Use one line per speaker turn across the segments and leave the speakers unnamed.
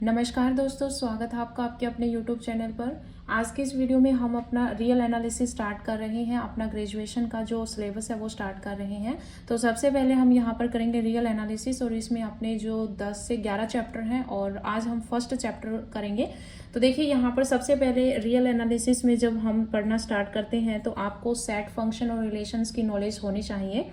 नमस्कार दोस्तों, स्वागत है आपका आपके अपने YouTube चैनल पर। आज के इस वीडियो में हम अपना रियल एनालिसिस स्टार्ट कर रहे हैं। अपना ग्रेजुएशन का जो सिलेबस है वो स्टार्ट कर रहे हैं। तो सबसे पहले हम यहाँ पर करेंगे रियल एनालिसिस और इसमें अपने जो 10 से 11 चैप्टर हैं और आज हम फर्स्ट चैप्टर करेंगे। तो देखिए यहाँ पर सबसे पहले रियल एनालिसिस में जब हम पढ़ना स्टार्ट करते हैं तो आपको सेट फंक्शन और रिलेशंस की नॉलेज होनी चाहिए।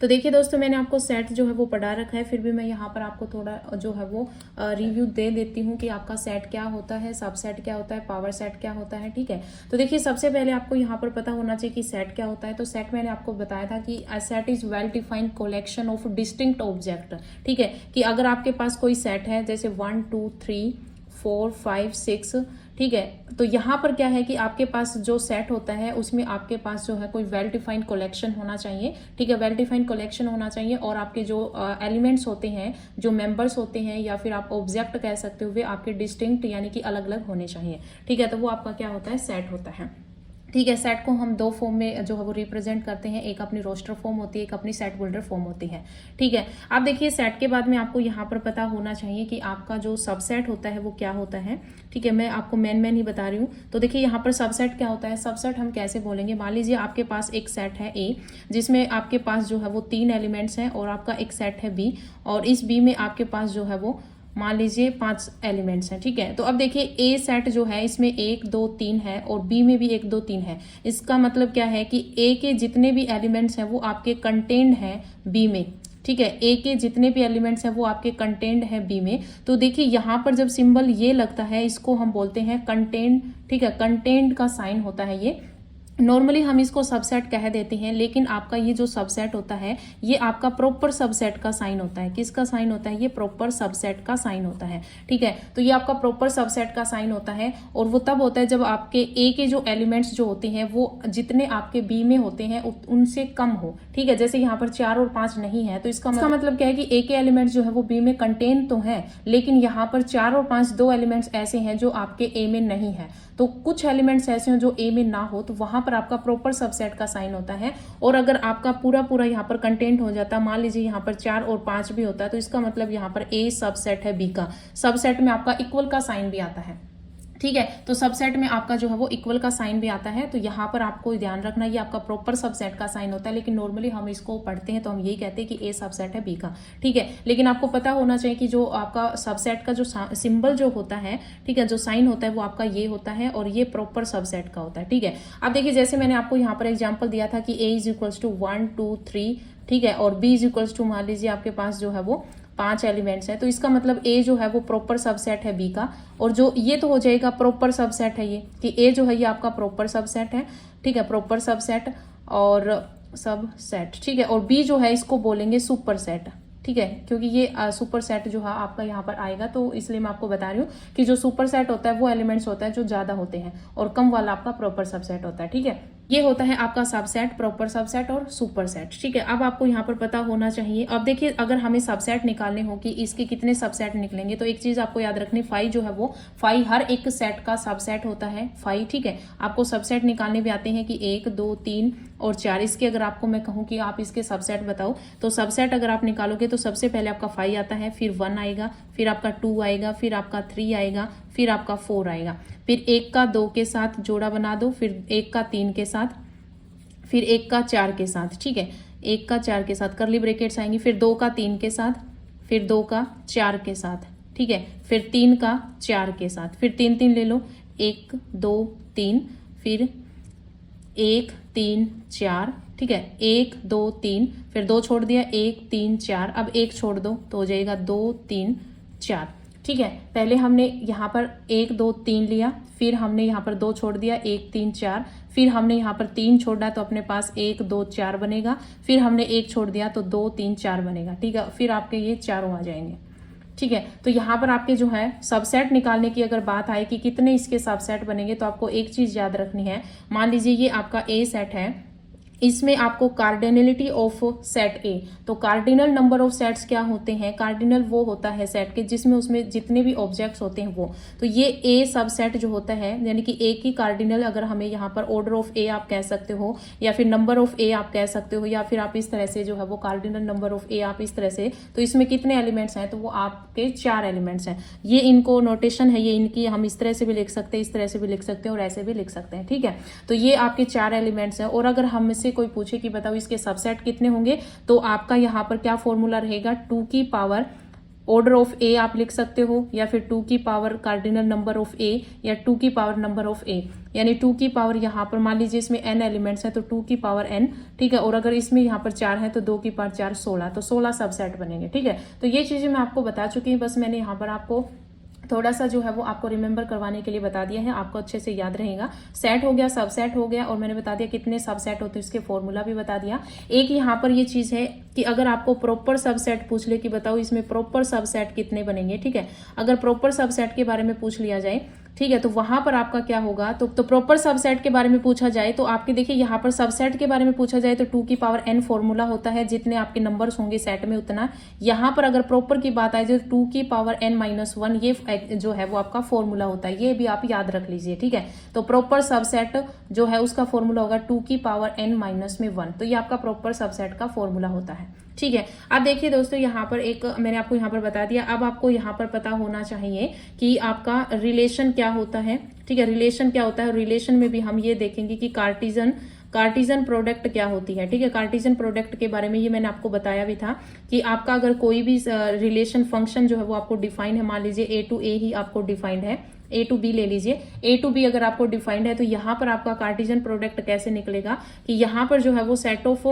तो देखिए दोस्तों, मैंने आपको सेट जो है वो पढ़ा रखा है, फिर भी मैं यहाँ पर आपको थोड़ा जो है वो रिव्यू दे देती हूँ कि आपका सेट क्या होता है, सबसेट क्या होता है, पावर सेट क्या होता है। ठीक है, तो देखिए सबसे पहले आपको यहाँ पर पता होना चाहिए कि सेट क्या होता है। तो सेट मैंने आपको बताया था कि a set is well defined collection of distinct object. ठीक है, कि अगर आपके पास कोई सेट है जैसे 1 2 3 4 5 6, ठीक है, तो यहाँ पर क्या है कि आपके पास जो सेट होता है उसमें आपके पास जो है कोई वेल डिफाइंड कलेक्शन होना चाहिए। ठीक है, वेल डिफाइंड कलेक्शन होना चाहिए और आपके जो एलिमेंट्स होते हैं, जो मेंबर्स होते हैं या फिर आप ऑब्जेक्ट कह सकते हो, वे आपके डिस्टिंक्ट यानी कि अलग अलग होने चाहिए। ठीक है, तो वो आपका क्या होता है, सेट होता है। ठीक है, सेट को हम दो फॉर्म में जो है वो रिप्रेजेंट करते हैं, एक अपनी रोस्टर फॉर्म होती है, एक अपनी सेट बिल्डर फॉर्म होती है। ठीक है, अब देखिए सेट के बाद में आपको यहाँ पर पता होना चाहिए कि आपका जो सबसेट होता है वो क्या होता है। ठीक है, मैं आपको मेन ही बता रही हूँ। तो देखिए यहाँ पर सबसेट क्या होता है, सबसेट हम कैसे बोलेंगे। मान लीजिए आपके पास एक सेट है ए, जिसमें आपके पास जो है वो 3 एलिमेंट्स हैं और आपका एक सेट है बी, और इस बी में आपके पास जो है वो मान लीजिए 5 एलिमेंट्स हैं। ठीक है, तो अब देखिए ए सेट जो है इसमें 1 2 3 है और बी में भी 1 2 3 है। इसका मतलब क्या है कि ए के जितने भी एलिमेंट्स हैं वो आपके कंटेंड हैं बी में। ठीक है, ए के जितने भी एलिमेंट्स हैं वो आपके कंटेंड हैं बी में। तो देखिए यहाँ पर जब सिंबल ये लगता है, इसको हम बोलते हैं कंटेंड। ठीक है, कंटेंड का साइन होता है ये। नॉर्मली हम इसको सबसेट कह देते हैं, लेकिन आपका ये जो सबसेट होता है ये आपका प्रॉपर सबसेट का साइन होता है। किसका साइन होता है, ये प्रॉपर सबसेट का साइन होता है। ठीक है, तो ये आपका प्रॉपर सबसेट का साइन होता है और वो तब होता है जब आपके ए के जो एलिमेंट्स जो होते हैं वो जितने आपके बी में होते हैं उनसे कम हो। ठीक है, जैसे यहाँ पर 4 और 5 नहीं है, तो इसका मतलब क्या है कि ए के एलिमेंट्स जो है वो बी में कंटेन तो है, लेकिन यहाँ पर 4 और 5 दो एलिमेंट्स ऐसे हैं जो आपके ए में नहीं है। तो कुछ एलिमेंट्स ऐसे हैं जो ए में ना हो, तो वहां पर आपका प्रॉपर सबसेट का साइन होता है। और अगर आपका पूरा यहाँ पर कंटेंट हो जाता, मान लीजिए यहाँ पर 4 और 5 भी होता है, तो इसका मतलब यहाँ पर ए सबसेट है बी का। सबसेट में आपका इक्वल का साइन भी आता है। ठीक है, तो सबसेट में आपका जो है वो इक्वल का साइन भी आता है। तो यहाँ पर आपको ध्यान रखना, ये आपका प्रॉपर सबसेट का साइन होता है, लेकिन नॉर्मली हम इसको पढ़ते हैं तो हम यही कहते हैं कि ए सबसेट है बी का। ठीक है, लेकिन आपको पता होना चाहिए कि जो आपका सबसेट का जो सिंबल जो होता है, ठीक है, जो साइन होता है वो आपका ये होता है और ये प्रॉपर सबसेट का होता है। ठीक है, अब देखिए जैसे मैंने आपको यहाँ पर एग्जाम्पल दिया था कि ए इज इक्वल्स टू 1 2 3, ठीक है, और बी इज इक्वल्स टू मान लीजिए आपके पास जो है वो 5 एलिमेंट्स हैं। तो इसका मतलब ए जो है वो प्रॉपर सबसेट है बी का, और जो ये तो हो जाएगा प्रॉपर सबसेट है ये, कि ए जो है ये आपका प्रॉपर सबसेट है। ठीक है, प्रॉपर सबसेट और सबसेट। ठीक है, और बी जो है इसको बोलेंगे सुपर सेट। ठीक है, क्योंकि ये सुपर सेट जो है आपका यहाँ पर आएगा, तो इसलिए मैं आपको बता रही हूँ कि जो सुपर सेट होता है वो एलिमेंट्स होता है जो ज्यादा होते हैं और कम वाला आपका प्रॉपर सबसेट होता है। ठीक है, ये होता है आपका सबसेट, प्रॉपर सबसेट और सुपर सेट। ठीक है, अब आपको यहाँ पर पता होना चाहिए। अब देखिए अगर हमें सबसेट निकालने हो कि इसके कितने सबसेट निकलेंगे, तो एक चीज आपको याद रखनी, फाई जो है वो फाई हर एक सेट का सबसेट होता है फाई। ठीक है, आपको सबसेट निकालने भी आते हैं कि 1 2 3 और 4। इसके अगर आपको मैं कहूँ कि आप इसके सबसेट बताओ, तो सबसेट अगर आप निकालोगे तो सबसे पहले आपका 5 आता है, फिर 1 आएगा, फिर आपका 2 आएगा, फिर आपका 3 आएगा, फिर आपका 4 आएगा, फिर 1 का 2 के साथ जोड़ा बना दो, फिर 1 का 3 के साथ, फिर 1 का 4 के साथ। ठीक है, 1 का 4 के साथ कर्ली ब्रैकेट्स आएंगी, फिर 2 का 3 के साथ, फिर 2 का 4 के साथ। ठीक है, फिर 3 का 4 के साथ, फिर 3 3 ले लो, 1 2 3, फिर 1 3 4। ठीक है, 1 2 3, फिर 2 छोड़ दिया, 1 3 4, अब 1 छोड़ दो तो हो जाएगा 2 3 4। ठीक है, पहले हमने यहाँ पर 1 2 3 लिया, फिर हमने यहाँ पर 2 छोड़ दिया, 1 3 4, फिर हमने यहाँ पर 3 छोड़ा तो अपने पास 1 2 4 बनेगा, फिर हमने 1 छोड़ दिया तो 2 3 4 बनेगा। ठीक है, फिर आपके ये चारों आ जाएंगे। ठीक है, तो यहाँ पर आपके जो है सबसेट निकालने की अगर बात आए कि कितने इसके सबसेट बनेंगे, तो आपको एक चीज याद रखनी है। मान लीजिए ये आपका ए सेट है, इसमें आपको कार्डिनलिटी ऑफ सेट ए, तो कार्डिनल नंबर ऑफ सेट्स क्या होते हैं, कार्डिनल वो होता है सेट के जिसमें उसमें जितने भी ऑब्जेक्ट्स होते हैं वो, तो ये ए सबसेट जो होता है यानी कि ए की कार्डिनल, अगर हमें यहाँ पर ऑर्डर ऑफ ए आप कह सकते हो या फिर नंबर ऑफ ए आप कह सकते हो या फिर आप इस तरह से जो है वो कार्डिनल नंबर ऑफ ए आप इस तरह से, तो इसमें कितने एलिमेंट्स हैं, तो वो आपके 4 एलिमेंट्स हैं। ये इनको नोटेशन है, ये इनकी हम इस तरह से भी लिख सकते हैं, इस तरह से भी लिख सकते हैं और ऐसे भी लिख सकते हैं, ठीक है। तो ये आपके 4 एलिमेंट्स हैं। और अगर हमसे कोई पूछे कि बताओ इसके सबसेट कितने होंगे, तो आपका यहाँ पर क्या फॉर्मूला रहेगा, 2 की पावर ऑर्डर ऑफ ए आप लिख सकते हो या फिर 2 की पावर कार्डिनल नंबर ऑफ ए या 2 की पावर नंबर ऑफ ए, यानी 2 की पावर यहाँ पर मान लीजिए इसमें n एलिमेंट्स हैं तो 2 की पावर n, ठीक है। और अगर इसमें यहाँ पर 4 है तो 2 की पावर 4 16, तो 16 सबसेट बनेंगे, ठीक है। तो ये चीजें मैं आपको बता चुकी हूँ, बस मैंने यहाँ पर आपको थोड़ा सा जो है वो आपको रिमेंबर करवाने के लिए बता दिया है, आपको अच्छे से याद रहेगा। सेट हो गया, सबसेट हो गया, और मैंने बता दिया कितने सबसेट होते हैं, इसके फॉर्मूला भी बता दिया। एक यहाँ पर ये चीज है कि अगर आपको प्रॉपर सबसेट पूछ ले कि बताओ इसमें प्रॉपर सबसेट कितने बनेंगे, ठीक है, अगर प्रॉपर सबसेट के बारे में पूछ लिया जाए, ठीक है, तो वहां पर आपका क्या होगा, तो प्रॉपर सबसेट के बारे में पूछा जाए तो आपके देखिए यहाँ पर सबसेट के बारे में पूछा जाए तो 2 की पावर n फॉर्मूला होता है, जितने आपके नंबर्स होंगे सेट में उतना। यहाँ पर अगर प्रॉपर की बात आए तो 2 की पावर n-1 ये जो है वो आपका फॉर्मूला होता है, ये भी आप याद रख लीजिए, ठीक है। तो प्रॉपर सबसेट जो है उसका फॉर्मूला होगा 2 की पावर n-1, तो ये आपका प्रॉपर सबसेट का फॉर्मूला होता है, ठीक है। अब देखिए दोस्तों, यहाँ पर एक मैंने आपको यहाँ पर बता दिया, अब आपको यहाँ पर पता होना चाहिए कि आपका रिलेशन क्या होता है, ठीक है, रिलेशन क्या होता है। रिलेशन में भी हम ये देखेंगे कि कार्टिजन प्रोडक्ट क्या होती है, ठीक है। कार्टिजन प्रोडक्ट के बारे में ये मैंने आपको बताया भी था कि आपका अगर कोई भी रिलेशन फंक्शन जो है वो आपको डिफाइन है, मान लीजिए ए टू ए ही आपको डिफाइंड है, ए टू बी ले लीजिए, ए टू बी अगर आपको डिफाइंड है तो यहाँ पर आपका कार्टिजन प्रोडक्ट कैसे निकलेगा कि यहाँ पर जो है वो सेट ऑफ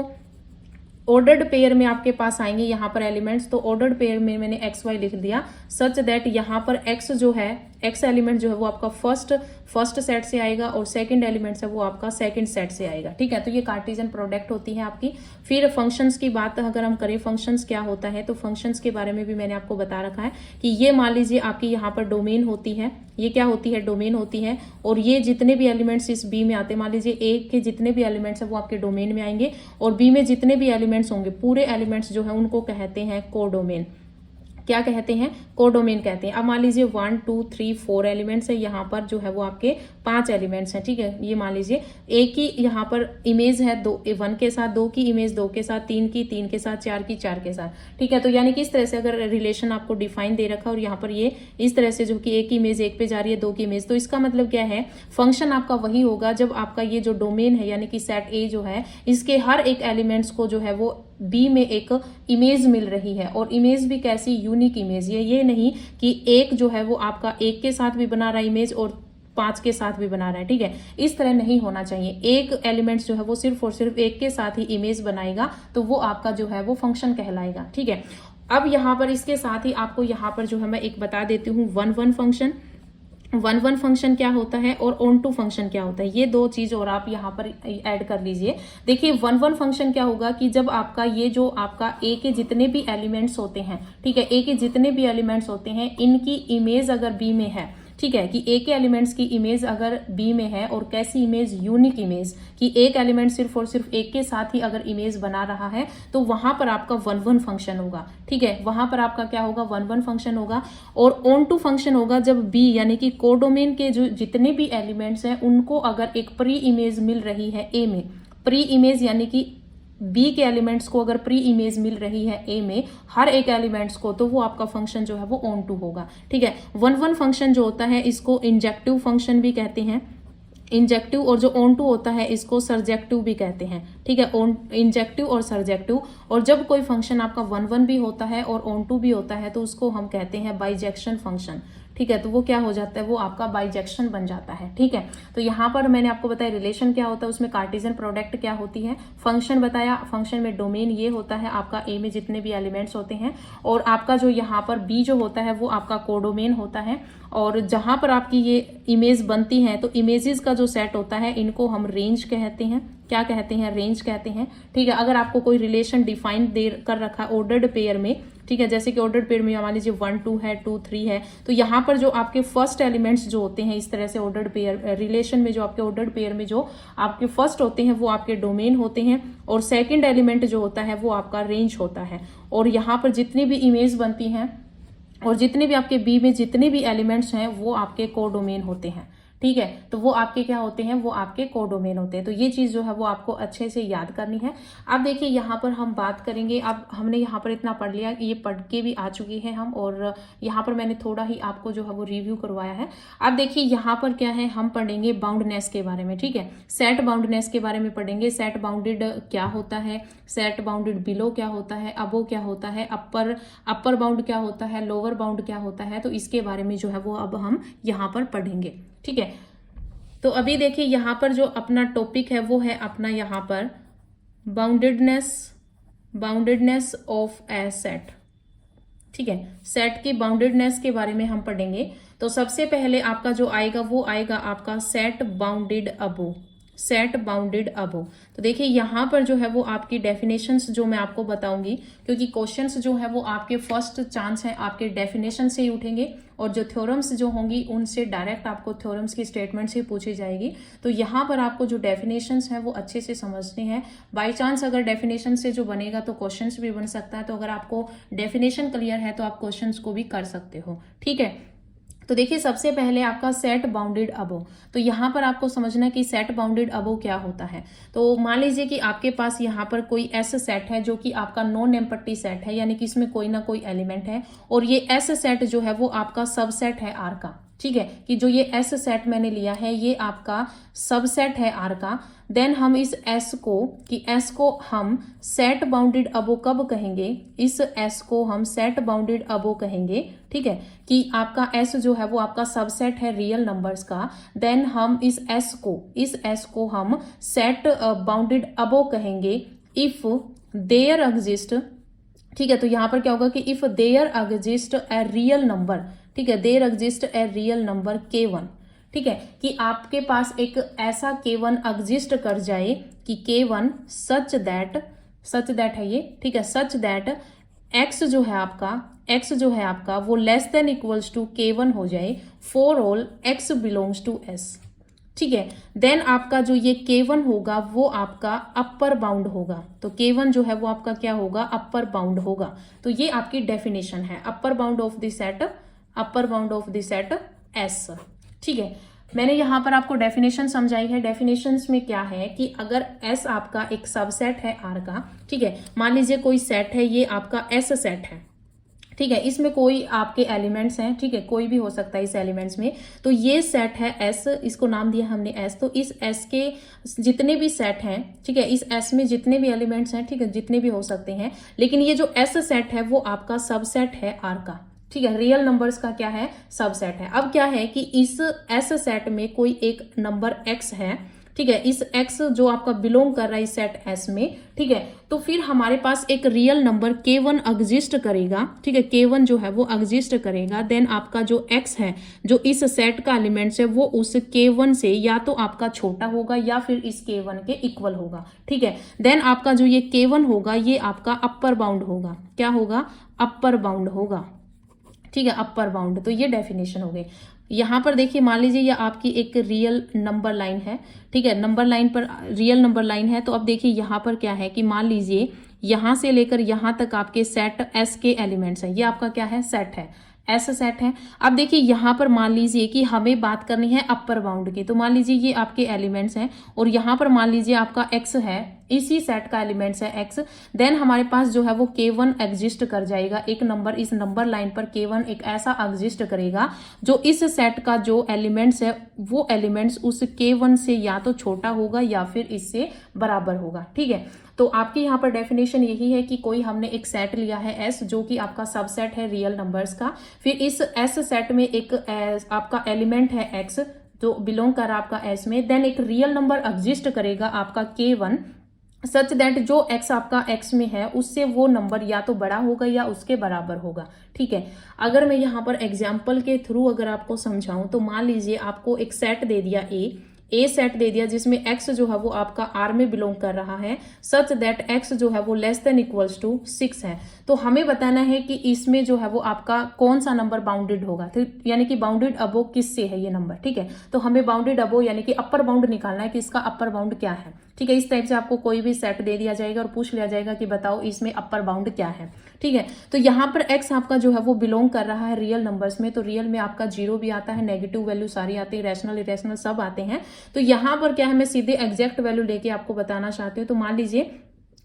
ऑर्डर्ड पेयर में आपके पास आएंगे यहाँ पर एलिमेंट्स, तो ऑर्डर्ड पेयर में मैंने एक्स वाई लिख दिया सच दैट यहाँ पर एक्स जो है, एक्स एलिमेंट जो है वो आपका फर्स्ट सेट से आएगा और सेकंड एलिमेंट है वो आपका सेकंड सेट से आएगा, ठीक है। तो ये कार्टिजन प्रोडक्ट होती है आपकी। फिर फंक्शंस की बात अगर हम करें, फंक्शंस क्या होता है, तो फंक्शंस के बारे में भी मैंने आपको बता रखा है कि ये मान लीजिए आपकी यहाँ पर डोमेन होती है, ये क्या होती है, डोमेन होती है, और ये जितने भी एलिमेंट्स इस बी में आते हैं, मान लीजिए ए के जितने भी एलिमेंट्स है वो आपके डोमेन में आएंगे और बी में जितने भी एलिमेंट्स होंगे, पूरे एलिमेंट्स जो है उनको कहते हैं कोडोमेन। क्या कहते हैं, कोडोमेन कहते हैं। अब मान लीजिए 1 2 3 4 एलिमेंट्स है, यहाँ पर जो है वो आपके 5 एलिमेंट्स हैं, ठीक है। ये मान लीजिए ए की यहाँ पर इमेज है 1 के साथ, 2 की इमेज 2 के साथ, 3 की 3 के साथ, 4 की 4 के साथ, ठीक है। तो यानी कि इस तरह से अगर रिलेशन आपको डिफाइन दे रखा और यहाँ पर ये इस तरह से जो कि एक की इमेज 1 पे जा रही है, 2 की इमेज, तो इसका मतलब क्या है, फंक्शन आपका वही होगा जब आपका ये जो डोमेन है यानी कि सेट ए जो है, इसके हर एक एलिमेंट्स को जो है वो बी में एक इमेज मिल रही है, और इमेज भी कैसी, यूनिक इमेज। ये नहीं कि एक जो है वो आपका 1 के साथ भी बना रहा है इमेज और 5 के साथ भी बना रहा है, ठीक है। इस तरह नहीं होना चाहिए, एक एलिमेंट्स जो है वो सिर्फ और सिर्फ 1 के साथ ही इमेज बनाएगा तो वो आपका जो है वो फंक्शन कहलाएगा, ठीक है। अब यहाँ पर इसके साथ ही आपको यहाँ पर जो है मैं एक बता देती हूँ 1 फंक्शन। 1 फंक्शन क्या होता है और ऑन टू फंक्शन क्या होता है, ये दो चीज और आप यहाँ पर ऐड कर लीजिए। देखिए 1 फंक्शन क्या होगा कि जब आपका ये जो आपका ए के जितने भी एलिमेंट्स होते हैं, ठीक है, ए के जितने भी एलिमेंट्स होते हैं इनकी इमेज अगर बी में है, ठीक है, कि ए के एलिमेंट्स की इमेज अगर बी में है, और कैसी इमेज, यूनिक इमेज, कि एक एलिमेंट सिर्फ और सिर्फ एक के साथ ही अगर इमेज बना रहा है तो वहां पर आपका 1 फंक्शन होगा, ठीक है। वहां पर आपका क्या होगा, 1 फंक्शन होगा। और ऑन टू फंक्शन होगा जब बी यानी कि कोडोमेन के जो जितने भी एलिमेंट्स हैं उनको अगर एक प्री इमेज मिल रही है ए में, प्री इमेज यानी कि बी के एलिमेंट्स को अगर प्री इमेज मिल रही है ए में हर एक एलिमेंट्स को, तो वो आपका फंक्शन जो है वो ऑन टू होगा, ठीक है। 1 फंक्शन जो होता है इसको इंजेक्टिव फंक्शन भी कहते हैं, इंजेक्टिव, और जो ऑन टू होता है इसको सर्जेक्टिव भी कहते हैं, ठीक है। ऑन इंजेक्टिव और सर्जेक्टिव। और जब कोई फंक्शन आपका 1 भी होता है और ऑन टू भी होता है तो उसको हम कहते हैं बाइजेक्शन फंक्शन, ठीक है। तो वो क्या हो जाता है, वो आपका बाइजेक्शन बन जाता है, ठीक है। तो यहाँ पर मैंने आपको बताया रिलेशन क्या होता है, उसमें कार्टेशियन प्रोडक्ट क्या होती है, फंक्शन बताया, फंक्शन में डोमेन ये होता है आपका ए में जितने भी एलिमेंट्स होते हैं, और आपका जो यहाँ पर बी जो होता है वो आपका कोडोमेन होता है, और जहां पर आपकी ये इमेज बनती है तो इमेजेस का जो सेट होता है इनको हम रेंज कहते हैं। क्या कहते हैं, रेंज कहते हैं, ठीक है। अगर आपको कोई रिलेशन डिफाइन दे कर रखा है ऑर्डर्ड पेयर में, ठीक है। जैसे कि ऑर्डर्ड पेयर में मान लीजिए 1 2 है, 2 3 है, तो यहाँ पर जो आपके फर्स्ट एलिमेंट्स जो होते हैं इस तरह से ऑर्डर्ड पेयर रिलेशन में, जो आपके ऑर्डर्ड पेयर में जो आपके फर्स्ट होते हैं वो आपके डोमेन होते हैं, और सेकेंड एलिमेंट जो होता है वो आपका रेंज होता है। और यहाँ पर जितनी भी इमेज बनती हैं और जितने भी आपके बी में जितने भी एलिमेंट्स हैं वो आपके कोडोमेन होते हैं, ठीक है। तो वो आपके क्या होते हैं, वो आपके कोडोमेन होते हैं। तो ये चीज जो है वो आपको अच्छे से याद करनी है। अब देखिए यहाँ पर हम बात करेंगे, अब हमने यहाँ पर इतना पढ़ लिया, ये पढ़ के भी आ चुकी है हम, और यहाँ पर मैंने थोड़ा ही आपको जो है वो रिव्यू करवाया है। अब देखिए यहाँ पर क्या है, हम पढ़ेंगे बाउंडनेस के बारे में, ठीक है। सेट बाउंडनेस के बारे में पढ़ेंगे। सेट बाउंडेड क्या होता है, सेट बाउंडेड बिलो क्या होता है, अबो क्या होता है, अपर बाउंड क्या होता है, लोअर बाउंड क्या होता है, तो इसके बारे में जो है वो अब हम यहाँ पर पढ़ेंगे, ठीक है। तो अभी देखिए यहाँ पर जो अपना टॉपिक है वो है अपना यहाँ पर बाउंडेडनेस ऑफ ए सेट, ठीक है। सेट की बाउंडेडनेस के बारे में हम पढ़ेंगे। तो सबसे पहले आपका जो आएगा वो आएगा आपका सेट बाउंडेड अबो, सेट बाउंडेड अबो। तो देखिए यहाँ पर जो है वो आपकी डेफिनेशंस जो मैं आपको बताऊंगी, क्योंकि क्वेश्चंस जो है वो आपके फर्स्ट चांस है आपके डेफिनेशन से ही उठेंगे, और जो थ्योरम्स जो होंगी उनसे डायरेक्ट आपको थ्योरम्स की स्टेटमेंट से पूछी जाएगी। तो यहाँ पर आपको जो डेफिनेशंस हैं वो अच्छे से समझने हैं। बाय चांस अगर डेफिनेशन से जो बनेगा तो क्वेश्चंस भी बन सकता है, तो अगर आपको डेफिनेशन क्लियर है तो आप क्वेश्चंस को भी कर सकते हो, ठीक है। तो देखिए सबसे पहले आपका सेट बाउंडेड अबो। तो यहाँ पर आपको समझना है कि सेट बाउंडेड अबो क्या होता है। तो मान लीजिए कि आपके पास यहाँ पर कोई एस सेट है जो कि आपका नॉन एम्प्टी सेट है, यानी कि इसमें कोई ना कोई एलिमेंट है, और ये एस सेट जो है वो आपका सबसेट है आर का, ठीक है। कि जो ये एस सेट मैंने लिया है ये आपका सबसेट है आर का। देन हम इस एस को हम सेट बाउंडेड अबो कब कहेंगे, इस एस को हम सेट बाउंडेड अबो कहेंगे, ठीक है। कि आपका एस जो है वो आपका सबसेट है रियल नंबर्स का। देन हम इस एस को हम सेट बाउंडेड अबो कहेंगे इफ देयर एग्जिस्ट, ठीक है। तो यहां पर क्या होगा कि if there exist a real number, ठीक है, there exist a real number K1, ठीक है। कि आपके पास एक ऐसा K1 एग्जिस्ट कर जाए कि K1 सच दैट है ये, ठीक है, सच दैट x जो है आपका वो less than equals to K1 हो जाए for all x belongs to S, ठीक है। देन आपका जो ये K1 होगा वो आपका अपर बाउंड होगा। तो K1 जो है वो आपका क्या होगा, अपर बाउंड होगा। तो ये आपकी डेफिनेशन है, अपर bound of the set S, ठीक है। मैंने यहाँ पर आपको डेफिनेशन समझाई है। डेफिनेशंस में क्या है कि अगर S आपका एक सबसेट है R का, ठीक है, मान लीजिए कोई सेट है, ये आपका S सेट है, ठीक है, इसमें कोई आपके एलिमेंट्स हैं, ठीक है, कोई भी हो सकता है इस एलिमेंट्स में। तो ये सेट है S, इसको नाम दिया हमने S। तो इस S के जितने भी सेट हैं, ठीक है, इस S में जितने भी एलिमेंट्स हैं, ठीक है, जितने भी हो सकते हैं, लेकिन ये जो S सेट है वो आपका सबसेट है R का, ठीक है, रियल नंबर्स का क्या है, सबसेट है। अब क्या है कि इस S सेट में कोई एक नंबर X है, ठीक है, इस X जो आपका बिलोंग कर रहा है इस सेट S में, ठीक है। तो फिर हमारे पास एक रियल नंबर K1 एग्जिस्ट करेगा, ठीक है, K1 जो है वो एग्जिस्ट करेगा। देन आपका जो X है जो इस सेट का एलिमेंट्स है वो उस K1 से या तो आपका छोटा होगा या फिर इस K1 के इक्वल होगा, ठीक है। देन आपका जो ये K1 होगा ये आपका अपर बाउंड होगा, क्या होगा, अपर बाउंड होगा, ठीक है, अपर बाउंड। तो ये डेफिनेशन हो गई। यहाँ पर देखिए मान लीजिए ये आपकी एक रियल नंबर लाइन है, ठीक है, नंबर लाइन पर रियल नंबर लाइन है। तो अब देखिए यहाँ पर क्या है कि मान लीजिए यहाँ से लेकर यहाँ तक आपके सेट S के एलिमेंट्स हैं, ये आपका क्या है, सेट है, S सेट है। अब देखिए यहाँ पर मान लीजिए कि हमें बात करनी है अपर बाउंड की। तो मान लीजिए ये आपके एलिमेंट्स हैं और यहाँ पर मान लीजिए आपका X है, इसी सेट का एलिमेंट्स है X। देन हमारे पास जो है वो K1 एग्जिस्ट कर जाएगा, एक नंबर, इस नंबर लाइन पर K1 एक ऐसा एग्जिस्ट करेगा जो इस सेट का जो एलिमेंट्स है वो एलिमेंट्स उस K1 से या तो छोटा होगा या फिर इससे बराबर होगा, ठीक है। तो आपकी यहाँ पर डेफिनेशन यही है कि कोई हमने एक सेट लिया है S जो कि आपका सबसेट है रियल नंबर्स का। फिर इस S सेट में एक आपका एलिमेंट है X जो बिलोंग कर आपका S में। देन एक रियल नंबर एग्जिस्ट करेगा आपका K1 सच दैट जो X आपका X में है उससे वो नंबर या तो बड़ा होगा या उसके बराबर होगा, ठीक है। अगर मैं यहाँ पर एग्जाम्पल के थ्रू अगर आपको समझाऊं तो मान लीजिए आपको एक सेट दे दिया A, ए सेट दे दिया जिसमें x जो है वो आपका R में बिलोंग कर रहा है, सच दैट x जो है वो लेस देन इक्वल्स टू 6 है। तो हमें बताना है कि इसमें जो है वो आपका कौन सा नंबर बाउंडेड होगा, यानी कि बाउंडेड अबो किससे है ये नंबर, ठीक है। तो हमें बाउंडेड अबो यानी कि अपर बाउंड निकालना है कि इसका अपर बाउंड क्या है, ठीक है। इस टाइप से आपको कोई भी सेट दे दिया जाएगा और पूछ लिया जाएगा कि बताओ इसमें अपर बाउंड क्या है, ठीक है। तो यहाँ पर x आपका जो है वो बिलोंग कर रहा है रियल नंबर्स में, तो रियल में आपका 0 भी आता है, नेगेटिव वैल्यू सारी आती है, रैशनल इरेशनल सब आते हैं। तो यहाँ पर क्या है, मैं सीधे एग्जैक्ट वैल्यू लेके आपको बताना चाहती हूँ। तो मान लीजिए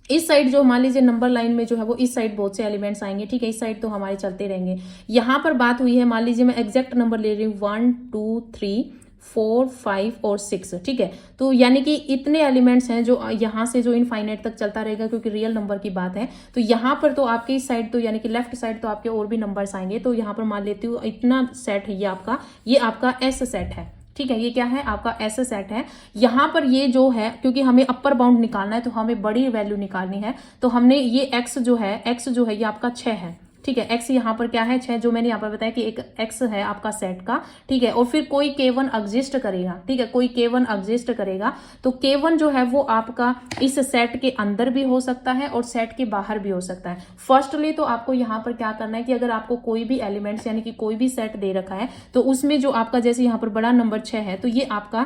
इस साइड जो मान लीजिए नंबर लाइन में जो है वो इस साइड बहुत से एलिमेंट्स आएंगे, ठीक है। इस साइड तो हमारे चलते रहेंगे। यहाँ पर बात हुई है, मान लीजिए मैं एग्जैक्ट नंबर ले रही हूँ 1 2 3 4 5 और 6, ठीक है। तो यानी कि इतने एलिमेंट्स हैं जो यहाँ से जो इनफाइनाइट तक चलता रहेगा, क्योंकि रियल नंबर की बात है। तो यहाँ पर तो आपके इस साइड तो यानी कि लेफ्ट साइड तो आपके और भी नंबर्स आएंगे। तो यहाँ पर मान लेती हूँ इतना सेट है ये आपका एस सेट है, ठीक है। ये क्या है, आपका एस सेट है। यहाँ पर ये जो है, क्योंकि हमें अपर बाउंड निकालना है तो हमें बड़ी वैल्यू निकालनी है, तो हमने ये एक्स जो है ये आपका 6 है, ठीक है। x यहाँ पर क्या है 6, जो मैंने यहाँ पर बताया कि एक x है आपका सेट का, ठीक है। और फिर कोई k1 एग्जिस्ट करेगा, ठीक है, कोई k1 एग्जिस्ट करेगा। तो k1 जो है वो आपका इस सेट के अंदर भी हो सकता है और सेट के बाहर भी हो सकता है। फर्स्टली तो आपको यहाँ पर क्या करना है कि अगर आपको कोई भी एलिमेंट्स यानी कि कोई भी सेट दे रखा है, तो उसमें जो आपका जैसे यहाँ पर बड़ा नंबर 6 है, तो ये आपका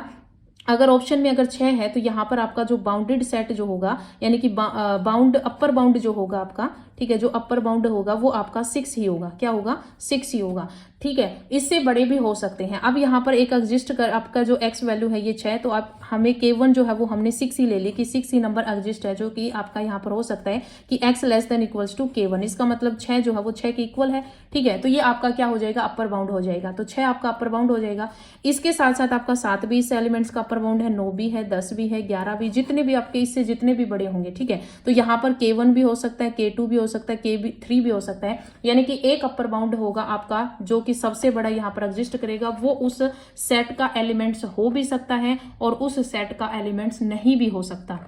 अगर ऑप्शन में अगर 6 है तो यहाँ पर आपका जो बाउंडेड सेट जो होगा यानी कि बाउंड अपर बाउंड जो होगा आपका, ठीक है, जो अपर बाउंड होगा वो आपका 6 ही होगा। क्या होगा, 6 ही होगा, ठीक है। इससे बड़े भी हो सकते हैं। अब यहाँ पर एक एग्जिस्ट कर आपका जो x वैल्यू है ये 6, तो आप हमें k1 जो है वो हमने 6 ही ले ली कि 6 ही नंबर एग्जिस्ट है, जो कि आपका यहाँ पर हो सकता है कि x less than equals to k1। इसका मतलब 6 जो है वो 6 के इक्वल है, ठीक है। तो ये आपका क्या हो जाएगा, अपर बाउंड हो जाएगा। तो 6 आपका अपर बाउंड हो जाएगा। इसके साथ साथ आपका 7 भी इस एलिमेंट्स का अपर बाउंड है, 9 भी है, 10 भी है, 11 भी, जितने भी आपके इससे जितने भी बड़े होंगे, ठीक है। तो यहाँ पर k1 भी हो सकता है, k2 भी हो सकता है, k3 भी हो सकता है। यानी कि एक अपर बाउंड होगा आपका जो कि सबसे बड़ा यहाँ पर एग्जिस्ट करेगा, वो उस सेट का एलिमेंट्स हो भी सकता है और उस सेट का एलिमेंट्स नहीं भी हो सकता,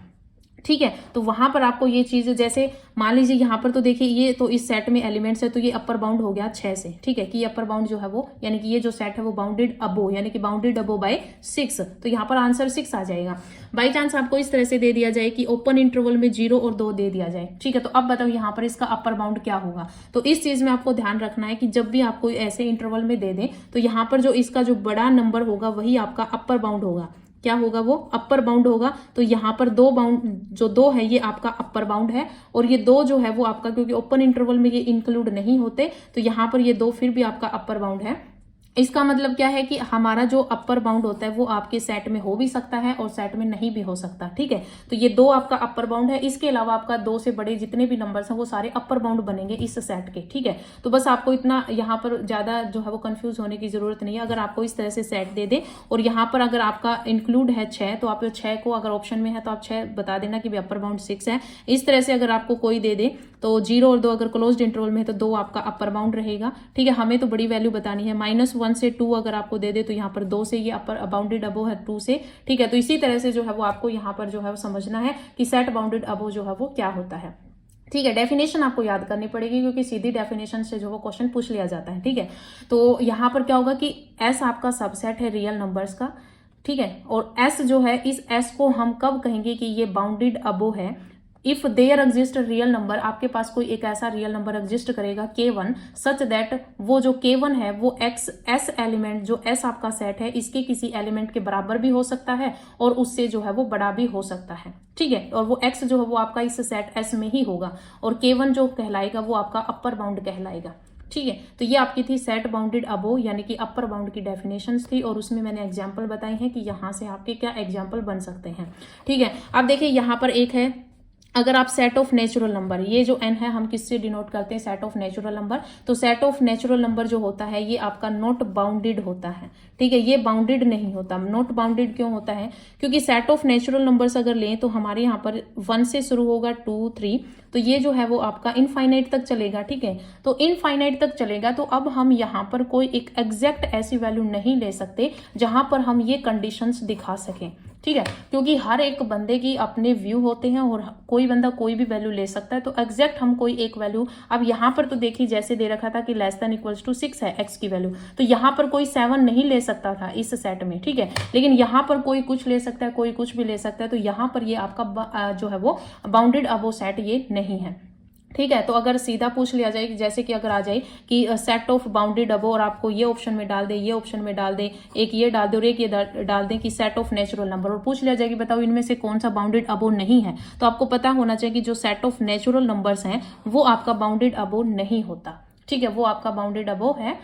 ठीक है। तो वहां पर आपको ये चीज, जैसे मान लीजिए यहाँ पर तो देखिए ये तो इस सेट में एलिमेंट्स है, तो ये अपर बाउंड हो गया 6 से, ठीक है, कि अपर बाउंड जो है वो यानी कि ये जो सेट है वो बाउंडेड अबो यानी कि बाउंडेड अबो बाय 6। तो यहाँ पर आंसर 6 आ जाएगा। बाई चांस आपको इस तरह से दे दिया जाए कि ओपन इंटरवल में 0 और 2 दे दिया जाए, ठीक है। तो अब बताओ यहाँ पर इसका अपर बाउंड क्या होगा। तो इस चीज में आपको ध्यान रखना है कि जब भी आपको ऐसे इंटरवल में दे दें तो यहाँ पर जो इसका जो बड़ा नंबर होगा वही आपका अपर बाउंड होगा। क्या होगा, वो अपर बाउंड होगा। तो यहाँ पर 2 बाउंड जो 2 है ये आपका अपर बाउंड है, और ये 2 जो है वो आपका, क्योंकि ओपन इंटरवल में ये इंक्लूड नहीं होते, तो यहाँ पर ये 2 फिर भी आपका अपर बाउंड है। इसका मतलब क्या है कि हमारा जो अपर बाउंड होता है वो आपके सेट में हो भी सकता है और सेट में नहीं भी हो सकता, ठीक है। तो ये 2 आपका अपर बाउंड है। इसके अलावा आपका 2 से बड़े जितने भी नंबर्स हैं वो सारे अपर बाउंड बनेंगे इस सेट के, ठीक है। तो बस आपको इतना यहाँ पर ज्यादा जो है वो कंफ्यूज होने की जरूरत नहीं है। अगर आपको इस तरह से सेट दे दे और यहाँ पर अगर आपका इंक्लूड है 6, तो आप 6 को अगर ऑप्शन में है तो आप 6 बता देना कि अपर बाउंड 6 है। इस तरह से अगर आपको कोई दे दे तो 0 और 2 अगर क्लोज्ड इंटरवल में है तो 2 आपका अपर बाउंड रहेगा, ठीक है। हमें तो बड़ी वैल्यू बतानी है, -1 से 2 अगर आपको दे दे तो यहाँ पर 2 से ये अपर बाउंडेड अबो है 2 से, ठीक है। तो इसी तरह से जो है वो आपको यहाँ पर जो है वो समझना है कि सेट बाउंडेड अबो जो है वो क्या होता है, ठीक है। डेफिनेशन आपको याद करनी पड़ेगी क्योंकि सीधी डेफिनेशन से जो वो क्वेश्चन पूछ लिया जाता है, ठीक है। तो यहाँ पर क्या होगा कि एस आपका सबसेट है रियल नंबर्स का, ठीक है। और एस जो है, इस एस को हम कब कहेंगे कि ये बाउंडेड अबो है, if there exist real number, आपके पास कोई एक ऐसा रियल नंबर एग्जिस्ट करेगा k1 सच दैट वो जो k1 है वो x s एलिमेंट जो s आपका सेट है इसके किसी एलिमेंट के बराबर भी हो सकता है और उससे जो है वो बड़ा भी हो सकता है, ठीक है। और वो x जो है वो आपका इस सेट s में ही होगा और k1 जो कहलाएगा वो आपका अपर बाउंड कहलाएगा, ठीक है। तो ये आपकी थी सेट बाउंडेड अबो यानी कि अपर बाउंड की डेफिनेशंस थी और उसमें मैंने एग्जांपल बताए हैं कि यहाँ से आपके क्या एग्जांपल बन सकते हैं, ठीक है। अब देखिए यहाँ पर एक है, अगर आप सेट ऑफ नेचुरल नंबर, ये जो n है हम किससे डिनोट करते हैं, सेट ऑफ नेचुरल नंबर। तो सेट ऑफ नेचुरल नंबर जो होता है ये आपका नॉट बाउंडेड होता है, ठीक है। ये बाउंडेड नहीं होता। नॉट बाउंडेड क्यों होता है, क्योंकि सेट ऑफ नेचुरल नंबर्स अगर लें तो हमारे यहाँ पर 1 से शुरू होगा 2 3, तो ये जो है वो आपका इनफाइनाइट तक चलेगा, ठीक है। तो इनफाइनाइट तक चलेगा तो अब हम यहाँ पर कोई एक एग्जैक्ट ऐसी वैल्यू नहीं ले सकते जहां पर हम ये कंडीशंस दिखा सकें, ठीक है, क्योंकि हर एक बंदे की अपने व्यू होते हैं और कोई बंदा कोई भी वैल्यू ले सकता है। तो एग्जैक्ट हम कोई एक वैल्यू, अब यहाँ पर तो देखिए जैसे दे रखा था कि लेस देन इक्वल्स टू 6 है एक्स की वैल्यू, तो यहाँ पर कोई 7 नहीं ले सकता था इस सेट में, ठीक है, लेकिन यहाँ पर कोई कुछ ले सकता है, कोई कुछ भी ले सकता है। तो यहाँ पर ये आपका जो है वो बाउंडेड अबो सेट ये नहीं है, ठीक है। तो अगर सीधा पूछ लिया जाए, जैसे कि अगर आ जाए कि सेट ऑफ बाउंडेड अबो और आपको ये ऑप्शन में डाल दे, ये ऑप्शन में डाल दे, एक ये डाल दे और एक ये डाल दे कि सेट ऑफ नेचुरल नंबर, और पूछ लिया जाए कि बताओ इनमें से कौन सा बाउंडेड अबो नहीं है, तो आपको पता होना चाहिए कि जो सेट ऑफ नेचुरल नंबर्स हैं वो आपका बाउंडेड अबो नहीं होता, ठीक है, वो आपका बाउंडेड अबो है।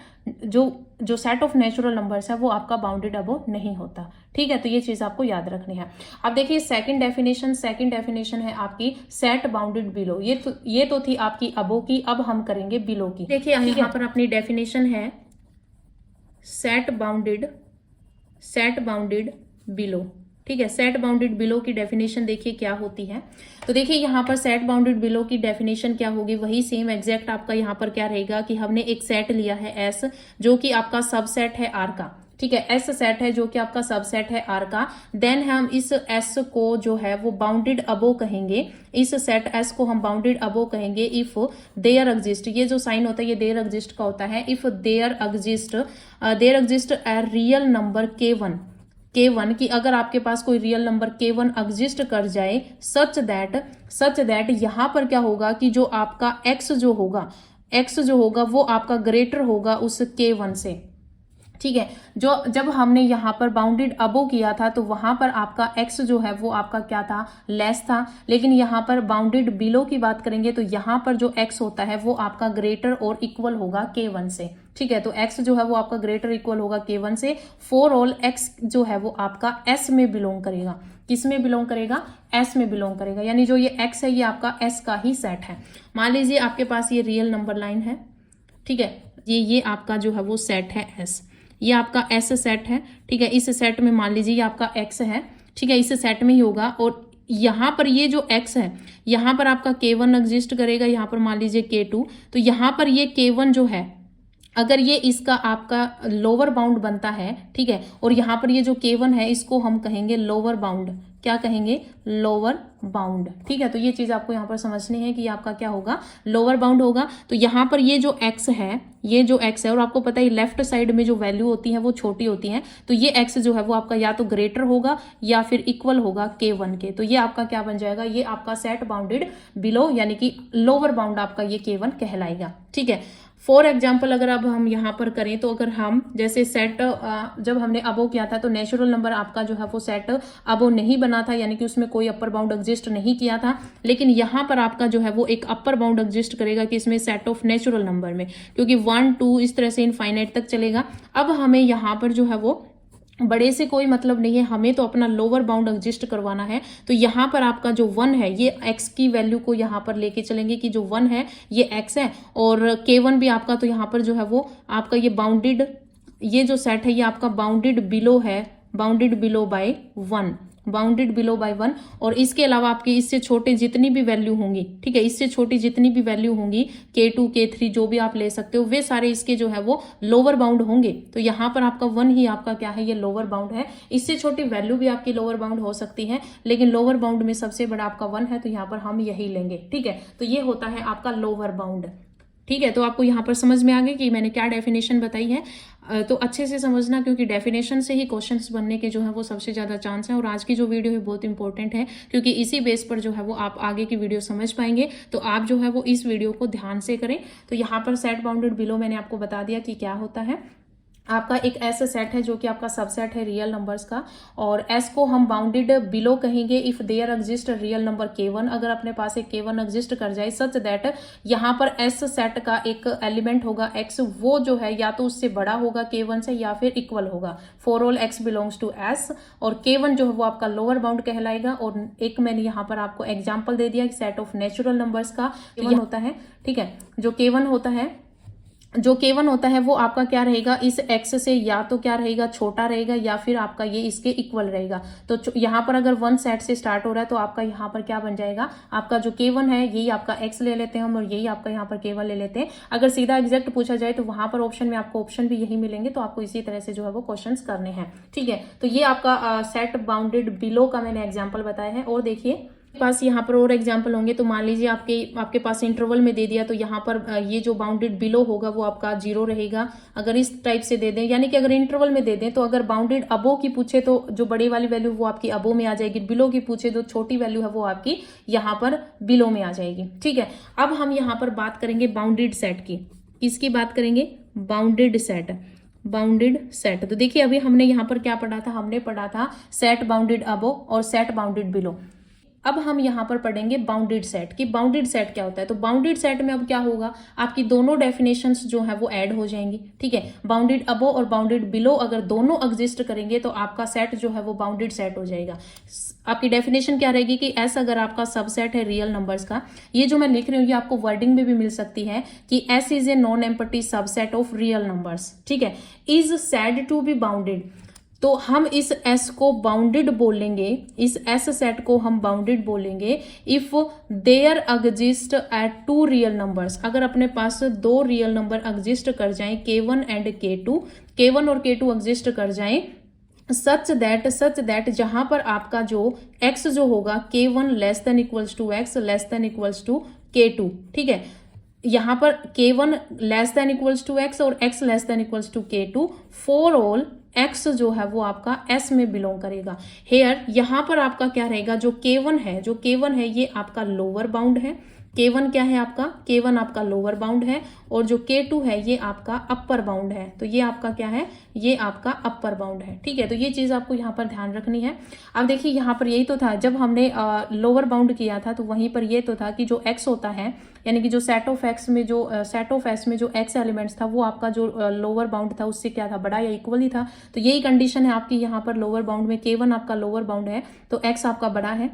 जो सेट ऑफ नेचुरल नंबर्स है वो आपका बाउंडेड अबो नहीं होता, ठीक है। तो ये चीज आपको याद रखनी है। अब देखिए सेकंड डेफिनेशन है आपकी सेट बाउंडेड बिलो। ये तो थी आपकी अबो की, अब हम करेंगे बिलो की। देखिए यहाँ पर अपनी डेफिनेशन है सेट बाउंडेड बिलो, ठीक है। सेट बाउंडेड बिलो की डेफिनेशन देखिए क्या होती है। तो देखिए यहाँ पर सेट बाउंडेड बिलो की डेफिनेशन क्या होगी, वही सेम एग्जैक्ट आपका यहाँ पर क्या रहेगा कि हमने एक सेट लिया है एस, जो कि आपका सबसेट है आर का, ठीक है, एस सेट है जो कि आपका सबसेट है आर का। देन हम इस एस को जो है वो बाउंडेड अबो कहेंगे, इस सेट एस को हम बाउंडेड अबो कहेंगे इफ देयर एग्जिस्ट, ये जो साइन होता है ये देयर एग्जिस्ट का होता है, if there exist a real number K1 की अगर आपके पास कोई रियल नंबर K1 एग्जिस्ट कर जाए, सच दैट यहाँ पर क्या होगा कि जो आपका x जो होगा वो आपका ग्रेटर होगा उस K1 से, ठीक है। जब हमने यहाँ पर बाउंडेड अबो किया था तो वहां पर आपका x जो है वो आपका क्या था, लेस था, लेकिन यहाँ पर बाउंडेड बिलो की बात करेंगे तो यहाँ पर जो x होता है वो आपका ग्रेटर और इक्वल होगा K1 से, ठीक है। तो x जो है वो आपका ग्रेटर इक्वल होगा K1 से। फॉर ऑल x जो है वो आपका S में बिलोंग करेगा, किस में बिलोंग करेगा, S में बिलोंग करेगा, यानी जो ये x है ये आपका S का ही सेट है। मान लीजिए आपके पास ये रियल नंबर लाइन है, ठीक है, ये आपका जो है वो सेट है S, ये आपका S सेट है, ठीक है। इस सेट में मान लीजिए ये आपका X है, ठीक है, इस सेट में ही होगा, और यहाँ पर ये जो X है यहाँ पर आपका K1 एग्जिस्ट करेगा, यहाँ पर मान लीजिए K2, तो यहाँ पर ये K1 जो है अगर ये इसका आपका लोअर बाउंड बनता है, ठीक है, और यहाँ पर ये जो K1 है इसको हम कहेंगे लोअर बाउंड, क्या कहेंगे, लोअर बाउंड, ठीक है। तो ये चीज आपको यहाँ पर समझनी है कि आपका क्या होगा, लोअर बाउंड होगा। तो यहाँ पर ये जो x है और आपको पता है लेफ्ट साइड में जो वैल्यू होती है वो छोटी होती है, तो ये x जो है वो आपका या तो ग्रेटर होगा या फिर इक्वल होगा K1 के, तो ये आपका क्या बन जाएगा, ये आपका सेट बाउंडेड बिलो यानी कि लोअर बाउंड आपका ये K1 कहलाएगा, ठीक है। फॉर एग्जाम्पल अगर अब हम यहाँ पर करें तो अगर हम जैसे सेट जब हमने अबो किया था तो नेचुरल नंबर आपका जो है वो सेट अबो नहीं बना था, यानी कि उसमें कोई अपर बाउंड एग्जिस्ट नहीं किया था, लेकिन यहाँ पर आपका जो है वो एक अपर बाउंड एग्जिस्ट करेगा कि इसमें सेट ऑफ नेचुरल नंबर में, क्योंकि 1 2 इस तरह से इनफाइनाइट तक चलेगा। अब हमें यहाँ पर जो है वो बड़े से कोई मतलब नहीं है, हमें तो अपना लोअर बाउंड एग्जिस्ट करवाना है। तो यहाँ पर आपका जो 1 है ये x की वैल्यू को यहाँ पर लेके चलेंगे कि जो 1 है ये x है, और K1 भी आपका तो यहाँ पर जो है वो आपका ये बाउंडेड, ये जो सेट है ये आपका बाउंडेड बिलो है, बाउंडेड बिलो बाय 1, और इसके अलावा आपके इससे छोटे जितनी भी वैल्यू होंगी, ठीक है, इससे छोटी जितनी भी वैल्यू होंगी K2 K3 जो भी आप ले सकते हो, वे सारे इसके जो है वो लोअर बाउंड होंगे। तो यहाँ पर आपका 1 ही आपका क्या है, ये लोअर बाउंड है। इससे छोटी वैल्यू भी आपकी लोअर बाउंड हो सकती है, लेकिन लोअर बाउंड में सबसे बड़ा आपका 1 है, तो यहाँ पर हम यही लेंगे, ठीक है। तो ये होता है आपका लोअर बाउंड, ठीक है। तो आपको यहाँ पर समझ में आ गया कि मैंने क्या डेफिनेशन बताई है, तो अच्छे से समझना, क्योंकि डेफिनेशन से ही क्वेश्चंस बनने के जो है वो सबसे ज़्यादा चांस है। और आज की जो वीडियो है बहुत इंपॉर्टेंट है, क्योंकि इसी बेस पर जो है वो आप आगे की वीडियो समझ पाएंगे। तो आप जो है वो इस वीडियो को ध्यान से करें। तो यहाँ पर सेट बाउंडेड बिलो मैंने आपको बता दिया कि क्या होता है। आपका एक ऐसा सेट है जो कि आपका सबसेट है रियल नंबर्स का, और एस को हम बाउंडेड बिलो कहेंगे if there exist real number K1, अगर अपने पास एक K1 एग्जिस्ट कर जाए, सच दैट यहाँ पर एस सेट का एक एलिमेंट होगा x, वो जो है या तो उससे बड़ा होगा K1 से या फिर इक्वल होगा। For all x belongs to S, और K1 जो है वो आपका लोअर बाउंड कहलाएगा। और एक मैंने यहाँ पर आपको एग्जाम्पल दे दिया कि सेट ऑफ नेचुरल नंबर्स का K1 होता है, ठीक है, जो K1 होता है जो K1 होता है वो आपका क्या रहेगा, इस x से या तो क्या रहेगा, छोटा रहेगा, या फिर आपका ये इसके इक्वल रहेगा। तो यहाँ पर अगर 1 सेट से स्टार्ट हो रहा है तो आपका यहाँ पर क्या बन जाएगा, आपका जो K1 है यही आपका x ले लेते हैं हम, और यही आपका यहाँ पर K1 ले लेते हैं। अगर सीधा एग्जैक्ट पूछा जाए तो वहां पर ऑप्शन में आपको ऑप्शन भी यही मिलेंगे, तो आपको इसी तरह से जो है वो क्वेश्चन करने हैं। ठीक है, तो ये आपका सेट बाउंडेड बिलो का मैंने एग्जाम्पल बताया है। और देखिए पास यहाँ पर और एग्जाम्पल होंगे, तो मान लीजिए आपके पास इंटरवल में दे दिया, तो यहाँ पर ये जो बाउंडेड बिलो होगा वो आपका 0 रहेगा। अगर इस टाइप से दे दें, यानी कि अगर इंटरवल में दे दें, तो अगर बाउंडेड अबो की पूछे तो जो बड़ी वाली वैल्यू वो आपकी अबो में आ जाएगी, बिलो की पूछे तो छोटी वैल्यू है वो आपकी यहाँ पर बिलो में आ जाएगी। ठीक है, अब हम यहाँ पर बात करेंगे बाउंडेड सेट की। किसकी बात करेंगे, बाउंडेड सेट। बाउंडेड सेट, तो देखिए अभी हमने यहाँ पर क्या पढ़ा था, हमने पढ़ा था सेट बाउंडेड अबो और सेट बाउंडेड बिलो। अब हम यहाँ पर पढ़ेंगे बाउंडेड सेट की। बाउंडेड सेट क्या होता है, तो बाउंडेड सेट में अब क्या होगा, आपकी दोनों डेफिनेशंस जो है वो ऐड हो जाएंगी। ठीक है, बाउंडेड अबो और बाउंडेड बिलो अगर दोनों एग्जिस्ट करेंगे तो आपका सेट जो है वो बाउंडेड सेट हो जाएगा। आपकी डेफिनेशन क्या रहेगी कि एस अगर आपका सबसेट है रियल नंबर्स का, ये जो मैं लिख रही हूँ ये आपको वर्डिंग में भी मिल सकती है कि S is a non empty subset of real numbers. ठीक है, is said to be bounded, तो हम इस S को बाउंडेड बोलेंगे, इस S सेट को हम बाउंडेड बोलेंगे if there exist at 2 real numbers, अगर अपने पास 2 रियल नंबर एग्जिस्ट कर जाएं K1 एंड K2, K1 और K2 एग्जिस्ट कर जाएं सच दैट जहां पर आपका जो x जो होगा K1 less than equals to x less than equals to K2। ठीक है, यहाँ पर K1 less than equals to x और x less than equals to K2 for all x जो है वो आपका S में बिलोंग करेगा। हेयर यहाँ पर आपका क्या रहेगा, जो K1 है, जो K1 है ये आपका लोअर बाउंड है। K1 क्या है आपका, K1 आपका लोअर बाउंड है, और जो K2 है ये आपका अपर बाउंड है। तो ये आपका क्या है, ये आपका अपर बाउंड है। ठीक है, तो ये चीज आपको यहाँ पर ध्यान रखनी है। अब देखिए यहाँ पर यही तो था, जब हमने लोअर बाउंड किया था तो वहीं पर ये तो था कि जो x होता है, यानी कि जो सेट ऑफ x में जो सेट ऑफ S में जो x एलिमेंट्स था वो आपका जो लोअर बाउंड था उससे क्या था, बड़ा या इक्वल ही था। तो यही कंडीशन है आपकी यहाँ पर लोअर बाउंड में, K1 आपका लोअर बाउंड है तो x आपका बड़ा है।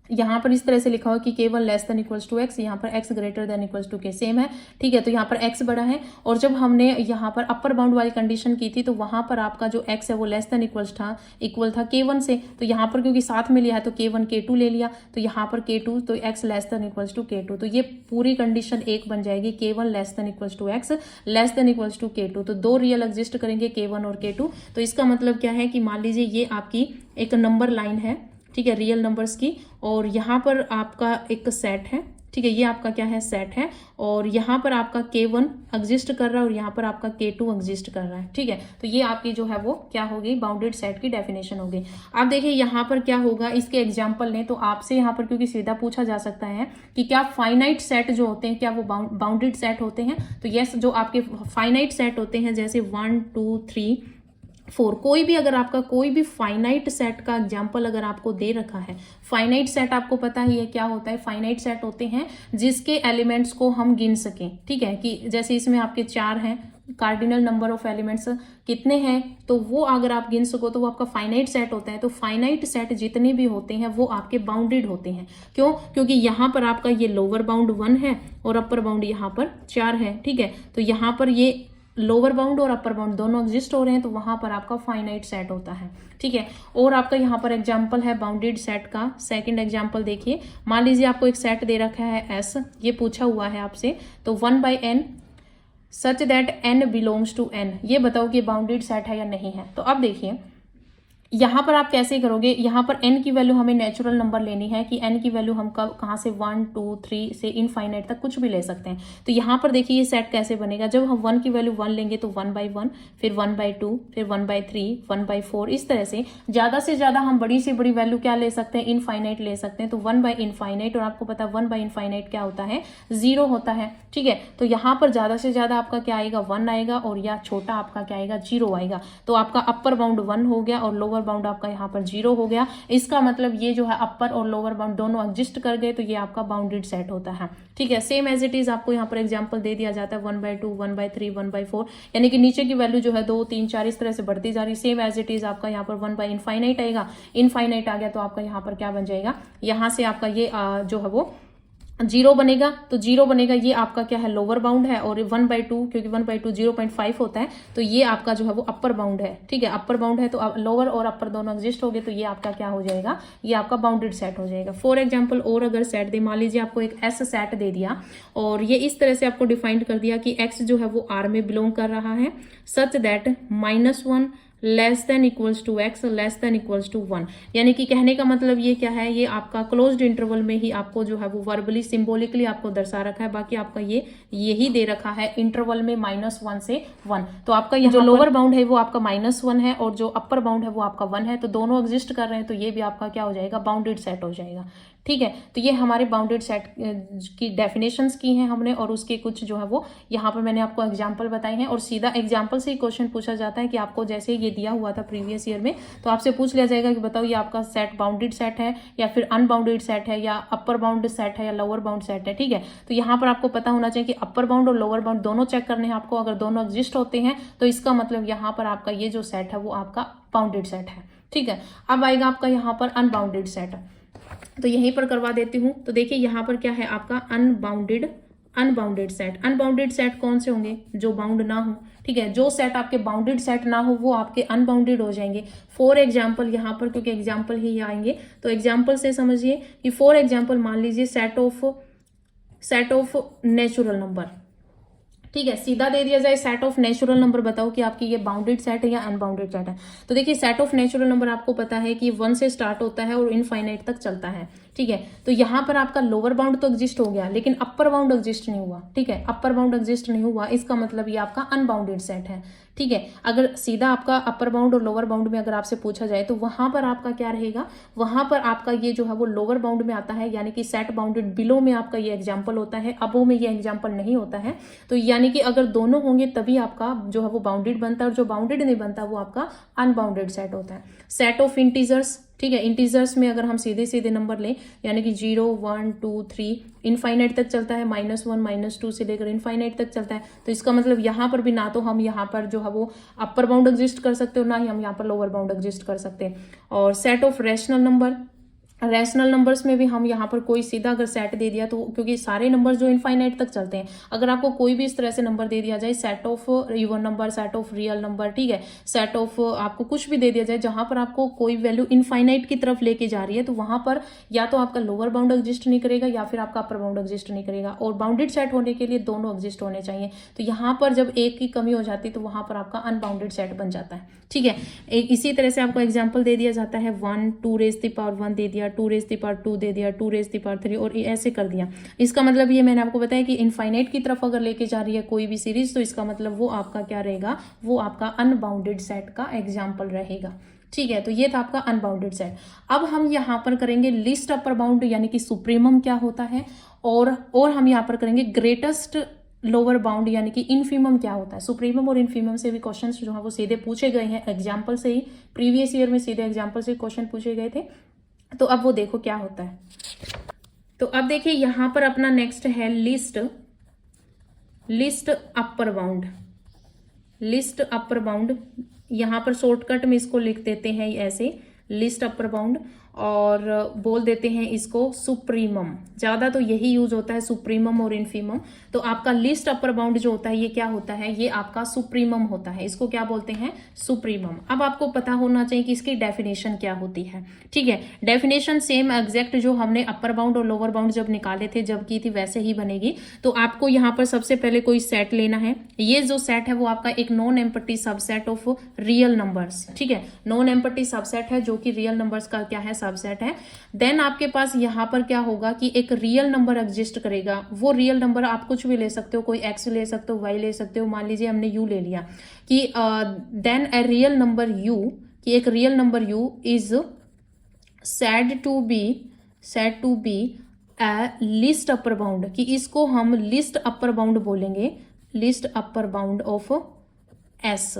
यहाँ पर इस तरह से लिखा हुआ कि K1 less than equals to x, यहाँ पर x greater than equals to K same है। ठीक है, तो यहाँ पर x बड़ा है, और जब हमने यहाँ पर अपर बाउंड वाली कंडीशन की थी तो वहां पर आपका जो x है वो लेस देन इक्वल था K1 से, तो यहाँ पर क्योंकि साथ में लिया है तो K1 K2 ले लिया, तो यहाँ पर K2 तो x less than equals to K2, तो ये पूरी कंडीशन एक बन जाएगी K1 less than equals to x less than equals to K2। तो 2 रियल एग्जिस्ट करेंगे K1 और K2, तो इसका मतलब क्या है कि मान लीजिए ये आपकी एक नंबर लाइन है, ठीक है, रियल नंबर्स की, और यहाँ पर आपका एक सेट है। ठीक है, ये आपका क्या है, सेट है, और यहाँ पर आपका K1 एग्जिस्ट कर रहा है और यहाँ पर आपका K2 एग्जिस्ट कर रहा है। ठीक है, तो ये आपकी जो है वो क्या होगी, बाउंडेड सेट की डेफिनेशन होगी। अब देखिए यहाँ पर क्या होगा, इसके एग्जाम्पल ने तो आपसे यहाँ पर क्योंकि सीधा पूछा जा सकता है कि क्या फाइनाइट सेट जो होते हैं क्या वो बाउंडेड सेट होते हैं, तो यस, जो आपके फाइनाइट सेट होते हैं जैसे 1 2 3 4, कोई भी अगर आपका कोई भी फाइनाइट सेट का एग्जाम्पल अगर आपको दे रखा है, फाइनाइट सेट आपको पता ही है क्या होता है, फाइनाइट सेट होते हैं जिसके एलिमेंट्स को हम गिन सकें। ठीक है, कि जैसे इसमें आपके 4 हैं, कार्डिनल नंबर ऑफ एलिमेंट्स कितने हैं, तो वो अगर आप गिन सको तो वो आपका फाइनाइट सेट होता है। तो फाइनाइट सेट जितने भी होते हैं वो आपके बाउंडेड होते हैं। क्यों, क्योंकि यहाँ पर आपका ये लोअर बाउंड 1 है और अपर बाउंड यहाँ पर 4 है। ठीक है, तो यहाँ पर ये लोअर बाउंड और अपर बाउंड दोनों एग्जिस्ट हो रहे हैं, तो वहां पर आपका फाइनाइट सेट होता है। ठीक है, और आपका यहाँ पर एग्जांपल है बाउंडेड सेट का। सेकंड एग्जांपल देखिए, मान लीजिए आपको एक सेट दे रखा है S, ये पूछा हुआ है आपसे, तो 1/n such that n belongs to n, ये बताओ कि बाउंडेड सेट है या नहीं है। तो अब देखिए यहाँ पर आप कैसे करोगे, यहाँ पर n की वैल्यू हमें नेचुरल नंबर लेनी है कि n की वैल्यू हम कहाँ से 1 2 3 से इनफाइनाइट तक कुछ भी ले सकते हैं। तो यहाँ पर देखिए ये सेट कैसे बनेगा, जब हम 1 की वैल्यू 1 लेंगे तो 1/1, फिर 1/2, फिर 1/3, 1/4, इस तरह से ज़्यादा हम बड़ी से बड़ी वैल्यू क्या ले सकते हैं, इनफाइनाइट ले सकते हैं। तो 1/इनफाइनाइट, और आपको पता है 1/इनफाइनाइट क्या होता है, 0 होता है। ठीक है, तो यहाँ पर ज़्यादा से ज़्यादा आपका क्या आएगा, 1 आएगा, और या छोटा आपका क्या आएगा, 0 आएगा। तो आपका अपर बाउंड 1 हो गया और लोअर बाउंड आपका यहाँ पर 0 हो गया। इसका मतलब ये जो है अपर और लोअर बाउंड दोनों एग्जिस्ट कर गए, तो ये आपका बाउंडेड सेट होता है। ठीक है, सेम एज इट इज आपको यहाँ पर एग्जांपल दे दिया जाता है 1/2, 1/3, 1/4, यानी कि नीचे की वैल्यू जो है 2 3 4 इस तरह से बढ़ती जा रही। सेम एज इट इज आपका यहाँ पर 1/इनफाइनाइट आएगा। इनफाइनाइट आ गया तो आपका यहाँ पर क्या बन जाएगा, यहाँ से आपका ये जो है वो जीरो बनेगा, तो जीरो बनेगा ये आपका क्या है, लोअर बाउंड है, और 1/2 क्योंकि 1/2 0.5 होता है, तो ये आपका जो है वो अपर बाउंड है। ठीक है, अपर बाउंड है तो लोअर और अपर दोनों एग्जिस्ट हो गए, तो ये आपका क्या हो जाएगा, ये आपका बाउंडेड सेट हो जाएगा। फॉर एग्जाम्पल और अगर सेट दे, मान लीजिए आपको एक एस सेट दे दिया और ये इस तरह से आपको डिफाइंड कर दिया कि एक्स जो है वो आर में बिलोंग कर रहा है, such that -1 less than equals to X less than equals to 1। यानी कि कहने का मतलब ये क्या है, ये आपका क्लोज्ड इंटरवल में ही आपको जो है वो वर्बली सिंबॉलिकली आपको दर्शा रखा है, बाकी आपका ये यही दे रखा है इंटरवल में -1 से 1। तो आपका ये जो लोअर बाउंड है वो आपका -1 है और जो अपर बाउंड है वो आपका 1 है, तो दोनों एग्जिस्ट कर रहे हैं, तो ये भी आपका क्या हो जाएगा, बाउंडेड सेट हो जाएगा। ठीक है, तो ये हमारे बाउंडेड सेट की डेफिनेशंस की हैं हमने, और उसके कुछ जो है वो यहाँ पर मैंने आपको एग्जांपल बताए हैं, और सीधा एग्जांपल से ही क्वेश्चन पूछा जाता है कि आपको जैसे ये दिया हुआ था प्रीवियस ईयर में, तो आपसे पूछ लिया जाएगा कि बताओ ये आपका सेट बाउंडेड सेट है या फिर अनबाउंडेड सेट है, या अपर बाउंड सेट है या लोअर बाउंड सेट है। ठीक है, तो यहाँ पर आपको पता होना चाहिए कि अपर बाउंड और लोअर बाउंड दोनों चेक करने हैं आपको। अगर दोनों एग्जिस्ट होते हैं तो इसका मतलब यहाँ पर आपका ये जो सेट है वो आपका बाउंडेड सेट है। ठीक है, अब आएगा आपका यहाँ पर अनबाउंडेड सेट, तो यहीं पर करवा देती हूँ। तो देखिए यहाँ पर क्या है आपका अनबाउंडेड सेट। अनबाउंडेड सेट कौन से होंगे, जो बाउंड ना हो। ठीक है, जो सेट आपके बाउंडेड सेट ना हो वो आपके अनबाउंडेड हो जाएंगे। फॉर एग्जाम्पल यहाँ पर क्योंकि एग्जाम्पल ही आएंगे, तो एग्जाम्पल से समझिए कि फॉर एग्जाम्पल मान लीजिए सेट ऑफ नेचुरल नंबर। ठीक है, सीधा दे दिया जाए सेट ऑफ नेचुरल नंबर, बताओ कि आपकी ये बाउंडेड सेट है या अनबाउंडेड सेट है। तो देखिए सेट ऑफ नेचुरल नंबर आपको पता है कि 1 से स्टार्ट होता है और इनफाइनाइट तक चलता है। ठीक है, तो यहाँ पर आपका लोअर बाउंड तो एग्जिस्ट हो गया लेकिन अपर बाउंड एग्जिस्ट नहीं हुआ। ठीक है, अपर बाउंड एग्जिस्ट नहीं हुआ, इसका मतलब ये आपका अनबाउंडेड सेट है। ठीक है, अगर सीधा आपका अपर बाउंड और लोअर बाउंड में अगर आपसे पूछा जाए तो वहां पर आपका क्या रहेगा, वहां पर आपका ये जो है वो लोअर बाउंड में आता है, यानी कि सेट बाउंडेड बिलो में आपका ये एग्जाम्पल होता है, अबो में ये एग्जाम्पल नहीं होता है। तो यानी कि अगर दोनों होंगे तभी आपका जो है वो बाउंडेड बनता है, और जो बाउंडेड नहीं बनता वो आपका अनबाउंडेड सेट होता है। सेट ऑफ इंटीजर्स, ठीक है, इंटीजर्स में अगर हम सीधे सीधे नंबर लें, यानी कि 0 1 2 3 इनफाइनाइट तक चलता है, -1 -2 से लेकर इनफाइनाइट तक चलता है, तो इसका मतलब यहाँ पर भी ना तो हम यहाँ पर जो है वो अपर बाउंड एग्जिस्ट कर सकते हो, ना ही हम यहाँ पर लोअर बाउंड एग्जिस्ट कर सकते हैं। और set of rational number, rational numbers में भी हम यहाँ पर कोई सीधा अगर सेट दे दिया तो, क्योंकि सारे नंबर्स जो इनफाइनाइट तक चलते हैं, अगर आपको कोई भी इस तरह से नंबर दे दिया जाए, set of even number, set of real number, ठीक है, सेट ऑफ आपको कुछ भी दे दिया जाए जहां पर आपको कोई वैल्यू इनफाइनाइट की तरफ लेके जा रही है, तो वहां पर या तो आपका लोअर बाउंड एग्जिस्ट नहीं करेगा या फिर आपका अपर बाउंड एग्जिस्ट नहीं करेगा। और बाउंडेड सेट होने के लिए दोनों एग्जिस्ट होने चाहिए, तो यहाँ पर जब एक की कमी हो जाती है तो वहां पर आपका अनबाउंडेड सेट बन जाता है। ठीक है, इसी तरह से आपको एग्जाम्पल दे दिया जाता है 1 2 रेज़ द पावर 1 दे दिया, 2 रेज़ द पावर 2 दे दिया, 2 रेज़ द पावर 3 और ऐसे कर दिया। इसका मतलब ये मैंने आपको बताया कि इनफाइनाइट की तरफ अगर लेके जा रही है कोई भी सीरीज, तो इसका मतलब वो आपका क्या रहेगा, वो आपका अनबाउंडेड सेट का एग्जाम्पल रहेगा। ठीक है, तो ये था आपका अनबाउंडेड सेट। अब हम यहाँ पर करेंगे लिस्ट अपर बाउंड, यानी कि सुप्रीमम क्या होता है, और हम यहाँ पर करेंगे ग्रेटेस्ट लोअर बाउंड, यानी कि इनफीमम क्या होता है। सुप्रीमम और इनफीमम से भी क्वेश्चंस जो है वो सीधे पूछे गए हैं एग्जाम्पल से ही, प्रीवियस ईयर में सीधे एग्जाम्पल से क्वेश्चन पूछे गए थे। तो अब वो देखो क्या होता है। तो अब देखिए यहाँ पर अपना नेक्स्ट है list upper bound. List upper bound, यहाँ पर शॉर्टकट में इसको लिख देते हैं ऐसे, लिस्ट अपर बाउंड, और बोल देते हैं इसको सुप्रीमम। ज्यादा तो यही यूज होता है, सुप्रीमम और इनफीमम। तो आपका लिस्ट अपर बाउंड जो होता है ये क्या होता है, ये आपका सुप्रीमम होता है, इसको क्या बोलते हैं, सुप्रीमम। अब आपको पता होना चाहिए कि इसकी डेफिनेशन क्या होती है। ठीक है, डेफिनेशन सेम एग्जैक्ट जो हमने अपर बाउंड और लोअर बाउंड जब निकाले थे, जब की थी, वैसे ही बनेगी। तो आपको यहाँ पर सबसे पहले कोई सेट लेना है। ये जो सेट है वो आपका एक non empty subset of real numbers. ठीक है, नॉन एम्प्टी सबसेट है जो कि रियल नंबर्स का क्या है, सबसेट है। देन आपके पास यहाँ पर क्या होगा कि एक रियल नंबर एग्जिस्ट करेगा। वो रियल नंबर आप कुछ भी ले सकते हो, कोई एक्स ले सकते हो, वाई ले सकते हो। मान लीजिए हमने यू ले लिया कि then a real number U, कि एक real number U is said to be a least upper bound, कि इसको हम लिस्ट अपर बाउंड बोलेंगे, least upper bound of S.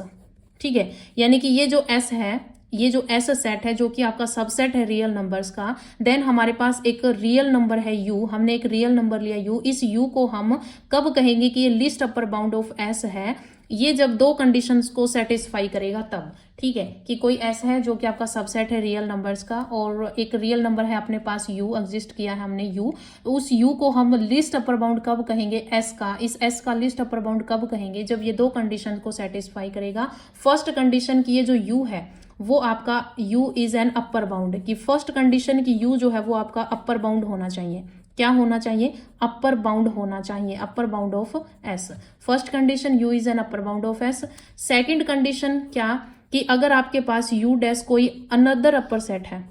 ठीक है, यानी कि ये जो एस है, ये जो एस सेट है जो कि आपका सबसेट है रियल नंबर्स का। देन हमारे पास एक रियल नंबर है यू, हमने एक रियल नंबर लिया यू। इस यू को हम कब कहेंगे कि ये list upper bound of S है, ये जब दो कंडीशंस को सेटिस्फाई करेगा तब, ठीक है, कि कोई ऐसा है जो कि आपका सबसेट है रियल नंबर्स का, और एक रियल नंबर है अपने पास u एग्जिस्ट किया है हमने u, तो उस u को हम लिस्ट अपर बाउंड कब कहेंगे, s का, इस s का लिस्ट अपर बाउंड कब कहेंगे, जब ये दो कंडीशन को सेटिस्फाई करेगा। फर्स्ट कंडीशन की ये जो u है वो आपका u is an upper bound, की फर्स्ट कंडीशन की u जो है वो आपका अपर बाउंड होना चाहिए। क्या होना चाहिए, अपर बाउंड होना चाहिए, अपर bound of S. First condition u is an upper bound of S. Second condition क्या, कि अगर आपके पास u डैश कोई अनदर अपर सेट है,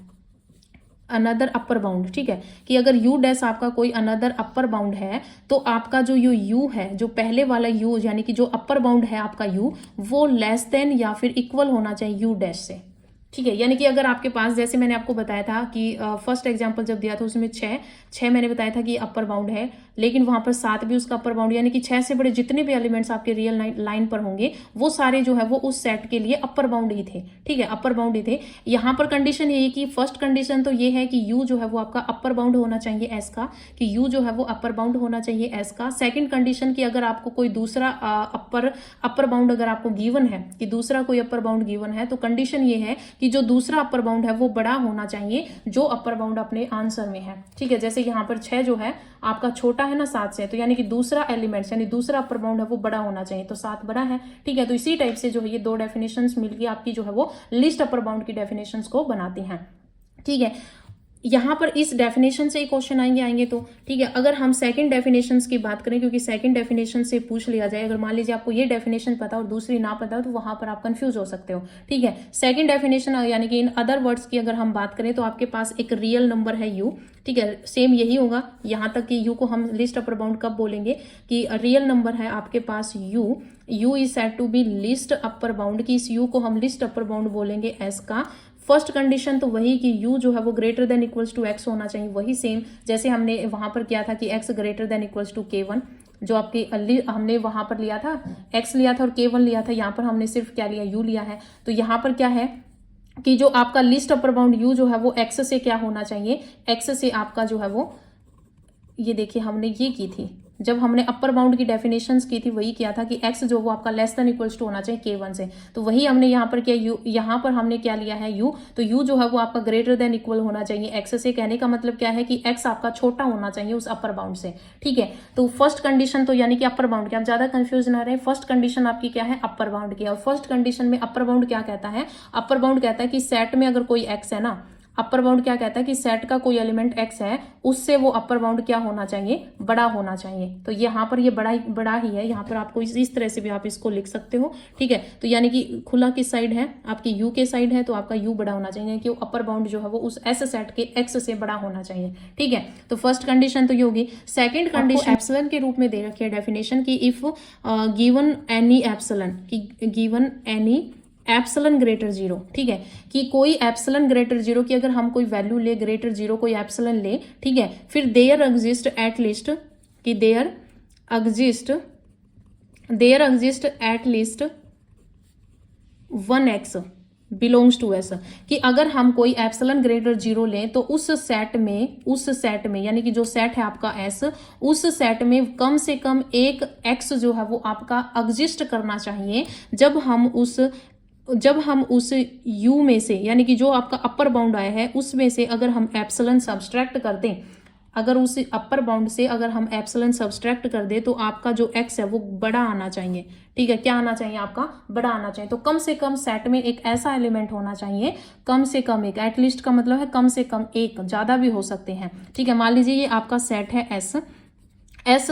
अनदर अपर बाउंड, ठीक है, कि अगर u डैश आपका कोई अनदर अपर बाउंड है तो आपका जो u है, जो पहले वाला u यानी कि जो अपर बाउंड है आपका u, वो लेस देन या फिर इक्वल होना चाहिए u डैश से, ठीक है। यानी कि अगर आपके पास, जैसे मैंने आपको बताया था कि फर्स्ट एग्जांपल जब दिया था उसमें 6 मैंने बताया था कि अपर बाउंड है, लेकिन वहां पर 7 भी उसका अपर बाउंड, यानी कि 6 से बड़े जितने भी एलिमेंट्स आपके रियल लाइन पर होंगे वो सारे जो है वो उस सेट के लिए अपर बाउंड ही थे, ठीक है, अपर बाउंड ही थे। यहाँ पर कंडीशन ये कि फर्स्ट कंडीशन तो ये है कि u जो है वो आपका अपर बाउंड होना चाहिए s का, कि u जो है वो अपर बाउंड होना चाहिए s का। सेकेंड कंडीशन की अगर आपको कोई दूसरा अपर बाउंड अगर आपको गिवन है, कि दूसरा कोई अपर बाउंड गिवन है, तो कंडीशन ये है कि जो दूसरा अपर बाउंड है वो बड़ा होना चाहिए जो अपर बाउंड अपने आंसर में है, ठीक है। जैसे यहाँ पर 6 जो है आपका छोटा है ना 7 से, तो यानी कि दूसरा एलिमेंट्स यानी दूसरा अपर बाउंड है वो बड़ा होना चाहिए, तो 7 बड़ा है, ठीक है। तो इसी टाइप से जो है ये दो डेफिनेशंस मिलकर आपकी जो है वो लिस्ट अपर बाउंड की डेफिनेशंस को बनाती हैं, ठीक है। यहाँ पर इस डेफिनेशन से ही क्वेश्चन आएंगे तो, ठीक है। अगर हम सेकंड डेफिनेशंस की बात करें, क्योंकि सेकंड डेफिनेशन से पूछ लिया जाए, अगर मान लीजिए आपको ये डेफिनेशन पता और दूसरी ना पता हो तो वहां पर आप कंफ्यूज हो सकते हो, ठीक है। सेकंड डेफिनेशन यानी कि इन अदर वर्ड्स की अगर हम बात करें तो आपके पास एक रियल नंबर है u, ठीक है, सेम यही होगा यहाँ तक कि u को हम लिस्ट अपर बाउंड कब बोलेंगे, कि रियल नंबर है आपके पास u is said to be least upper bound, की इस u को हम लिस्ट अपर बाउंड बोलेंगे s का। फर्स्ट कंडीशन तो वही कि u जो है वो greater than equals to x होना चाहिए, वही सेम जैसे हमने वहां पर किया था कि x greater than equals to k1, जो आपकी हमने वहां पर लिया था x लिया था और k1 लिया था, यहाँ पर हमने सिर्फ क्या लिया, u लिया है। तो यहाँ पर क्या है कि जो आपका लिस्ट अपर बाउंड u जो है वो x से क्या होना चाहिए, x से आपका जो है वो, ये देखिए हमने ये की थी जब हमने अपर बाउंड की डेफिनेशंस की थी, वही किया था कि x जो वो आपका लेस देन इक्वल्स टू होना चाहिए k1 से, तो वही हमने यहाँ पर किया u, यहाँ पर हमने क्या लिया है u, तो u जो है वो आपका ग्रेटर देन इक्वल होना चाहिए x से। कहने का मतलब क्या है कि x आपका छोटा होना चाहिए उस अपर बाउंड से, ठीक है। तो फर्स्ट कंडीशन तो यानी कि अपर बाउंड की, आप ज्यादा कंफ्यूज ना रहे, फर्स्ट कंडीशन आपकी क्या है, अपर बाउंड की। और फर्स्ट कंडीशन में अपर बाउंड क्या कहता है, अपर बाउंड कहता है कि सेट में अगर कोई x है ना, अपर बाउंड क्या कहता है कि सेट का कोई एलिमेंट x है, उससे वो अपर बाउंड क्या होना चाहिए, बड़ा होना चाहिए। तो यहाँ पर ये बड़ा ही है, यहाँ पर आपको इस तरह से भी आप इसको लिख सकते हो, ठीक है। तो यानी कि खुला किस साइड है, आपकी u के साइड है, तो आपका u बड़ा होना चाहिए, कि अपर बाउंड जो है वो उस s सेट के x से बड़ा होना चाहिए, ठीक है। तो फर्स्ट कंडीशन तो ये होगी। सेकेंड कंडीशन एप्सिलॉन के रूप में दे रखी है डेफिनेशन की, इफ गिवन एनी एप्सिलॉन, की गिवन एनी एप्सिलॉन ग्रेटर 0, ठीक है, कि कोई एप्सिलॉन ग्रेटर 0 की अगर हम कोई वैल्यू ले, ग्रेटर 0 कोई एप्सिलॉन ले, ठीक है, फिर देयर एग्जिस्ट एट लीस्ट, कि there exist at least 1x belongs to s, कि अगर हम कोई एप्सिलॉन ग्रेटर 0 लें तो उस सेट में यानी कि जो सेट है आपका s, उस सेट में कम से कम एक x जो है वो आपका एग्जिस्ट करना चाहिए जब हम उस u में से, यानी कि जो आपका अपर बाउंड आया है उसमें से अगर हम एप्सिलॉन सब्सट्रैक्ट कर दें, अगर उस अपर बाउंड से अगर हम एप्सिलॉन सब्सट्रैक्ट कर दे तो आपका जो x है वो बड़ा आना चाहिए, ठीक है। क्या आना चाहिए, आपका बड़ा आना चाहिए। तो कम से कम सेट में एक ऐसा एलिमेंट होना चाहिए, कम से कम एक, एटलीस्ट का मतलब है कम से कम एक, ज्यादा भी हो सकते हैं, ठीक है। मान लीजिए ये आपका सेट है एस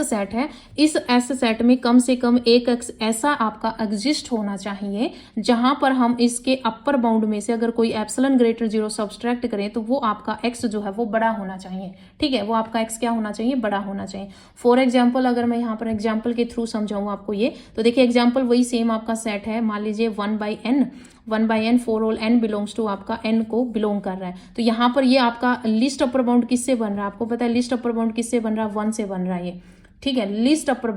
सेट है, इस एस सेट में कम से कम एक एक्स ऐसा आपका एग्जिस्ट होना चाहिए जहां पर हम इसके अपर बाउंड में से अगर कोई एप्सिलॉन ग्रेटर 0 सब्सट्रैक्ट करें तो वो आपका एक्स जो है वो बड़ा होना चाहिए, ठीक है, वो आपका एक्स क्या होना चाहिए, बड़ा होना चाहिए। फॉर एग्जाम्पल अगर मैं यहाँ पर एग्जाम्पल के थ्रू समझाऊँ आपको ये, तो देखिए एग्जाम्पल वही सेम आपका सेट है, मान लीजिए 1/n for all n belongs to आपका n को बिलोंग कर रहा है। तो यहाँ पर ये आपका लिस्ट अपर बाउंड किससे बन रहा है, आपको पता है लिस्ट अपर बाउंड किससे बन रहा है, 1 से बन रहा है ये, ठीक है। लिस्ट अपर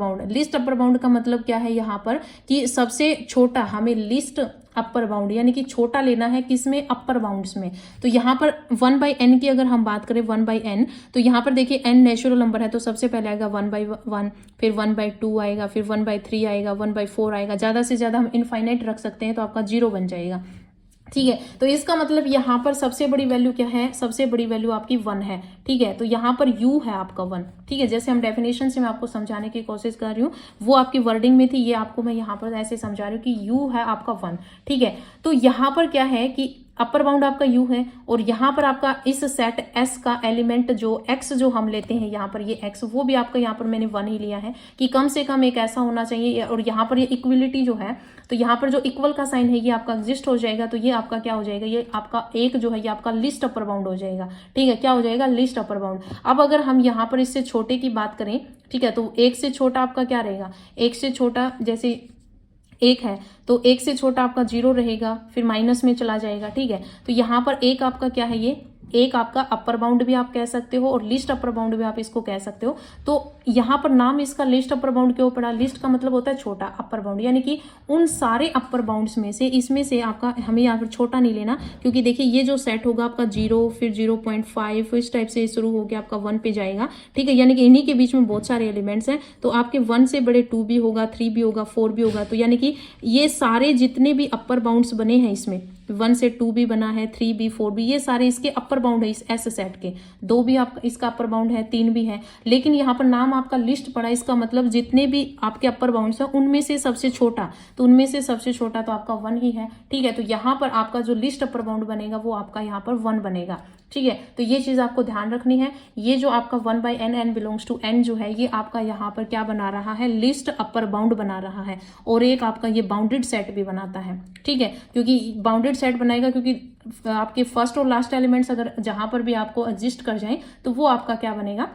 बाउंड का मतलब क्या है यहाँ पर कि सबसे छोटा, हमें लिस्ट अपर बाउंड, यानी कि छोटा लेना है किसमें, अपर बाउंड्स में। तो यहाँ पर 1/n की अगर हम बात करें 1/n, तो यहाँ पर देखिए n नेचुरल नंबर है तो सबसे पहले आएगा 1/1, फिर 1/2 आएगा, फिर 1/3 आएगा, 1/4 आएगा, ज़्यादा से ज़्यादा हम इनफाइनाइट रख सकते हैं तो आपका 0 बन जाएगा। ठीक है, तो इसका मतलब यहाँ पर सबसे बड़ी वैल्यू क्या है, सबसे बड़ी वैल्यू आपकी 1 है। ठीक है, तो यहाँ पर u है आपका 1। ठीक है, जैसे हम डेफिनेशन से मैं आपको समझाने की कोशिश कर रही हूँ, वो आपकी वर्डिंग में थी, ये आपको मैं यहाँ पर ऐसे समझा रही हूँ कि u है आपका 1। ठीक है, तो यहाँ पर क्या है कि अपर बाउंड आपका u है, और यहाँ पर आपका इस सेट s का एलिमेंट जो x जो हम लेते हैं यहाँ पर ये x, वो भी आपका यहाँ पर मैंने 1 ही लिया है कि कम से कम एक ऐसा होना चाहिए। और यहाँ पर ये इक्वलिटी जो है, तो यहाँ पर जो इक्वल का साइन है ये आपका एग्जिस्ट हो जाएगा, तो ये आपका क्या हो जाएगा, ये आपका एक जो है ये आपका लिस्ट अपर बाउंड हो जाएगा। ठीक है, क्या हो जाएगा, लिस्ट अपर बाउंड। अब अगर हम यहाँ पर इससे छोटे की बात करें, ठीक है, तो 1 से छोटा आपका क्या रहेगा, 1 से छोटा जैसे 1 है तो 1 से छोटा आपका 0 रहेगा, फिर माइनस में चला जाएगा। ठीक है, तो यहाँ पर 1 आपका क्या है, ये 1 आपका अपर बाउंड भी आप कह सकते हो और लिस्ट अपर बाउंड भी आप इसको कह सकते हो। तो यहाँ पर नाम इसका लिस्ट अपर बाउंड क्यों पड़ा, लिस्ट का मतलब होता है छोटा, अपर बाउंड यानी कि उन सारे अपर बाउंड्स में से इसमें से आपका हमें यहाँ पर छोटा नहीं लेना, क्योंकि देखिए ये जो सेट होगा आपका 0, फिर 0.5 इस टाइप से शुरू होकर आपका 1 पे जाएगा। ठीक है, यानी कि इन्हीं के बीच में बहुत सारे एलिमेंट्स हैं, तो आपके 1 से बड़े 2 भी होगा, 3 भी होगा, 4 भी होगा। तो यानी कि ये सारे जितने भी अपर बाउंड्स बने हैं इसमें 1 से 2 भी बना है, 3 भी, 4 भी, ये सारे इसके अपर बाउंड है इस एस सेट के। 2 भी आपका इसका अपर बाउंड है, 3 भी है, लेकिन यहाँ पर नाम आपका लिस्ट पड़ा, इसका मतलब जितने भी आपके अपर बाउंड्स हैं उनमें से सबसे छोटा, तो उनमें से सबसे छोटा तो आपका 1 ही है। ठीक है, तो यहाँ पर आपका जो लिस्ट अपर बाउंड बनेगा वो आपका यहाँ पर 1 बनेगा। ठीक है, तो ये चीज आपको ध्यान रखनी है। ये जो आपका 1/n, n belongs to n जो है, ये आपका यहाँ पर क्या बना रहा है, लिस्ट अपर बाउंड बना रहा है, और एक आपका ये बाउंडेड सेट भी बनाता है। ठीक है, क्योंकि बाउंडेड सेट बनाएगा क्योंकि आपके फर्स्ट और लास्ट एलिमेंट्स अगर जहां पर भी आपको एग्जिस्ट कर जाए तो वो आपका क्या बनेगा,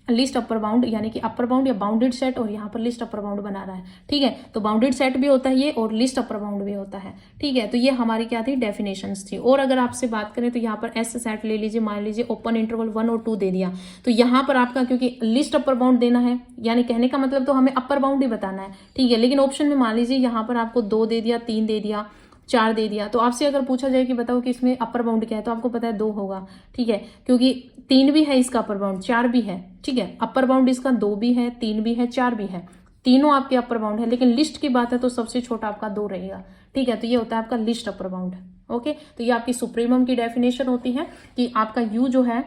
लिस्ट अपर बाउंड, यानी कि अपर बाउंड या बाउंडेड सेट, और यहाँ पर लिस्ट अपर बाउंड बना रहा है। ठीक है, तो बाउंडेड सेट भी होता है ये और लिस्ट अपर बाउंड भी होता है। ठीक है, तो ये हमारी क्या थी, डेफिनेशंस थी। और अगर आपसे बात करें तो यहाँ पर एस सेट ले लीजिए, मान लीजिए ओपन इंटरवल 1 और 2 दे दिया, तो यहाँ पर आपका क्योंकि लिस्ट अपर बाउंड देना है, यानी कहने का मतलब तो हमें अपर बाउंड ही बताना है। ठीक है, लेकिन ऑप्शन में मान लीजिए यहाँ पर आपको 2 दे दिया, 3 दे दिया, 4 दे दिया, तो आपसे अगर पूछा जाए कि बताओ कि इसमें अपर बाउंड क्या है, तो आपको पता है 2 होगा। ठीक है, क्योंकि 3 भी है इसका अपर बाउंड, 4 भी है। ठीक है, अपर बाउंड इसका 2 भी है, 3 भी है, 4 भी है, तीनों आपके अपर बाउंड है, लेकिन लिस्ट की बात है तो सबसे छोटा आपका 2 रहेगा। ठीक है, तो ये होता है आपका लिस्ट अपर बाउंड। ओके, तो ये आपकी सुप्रीमम की डेफिनेशन होती है कि आपका यू जो है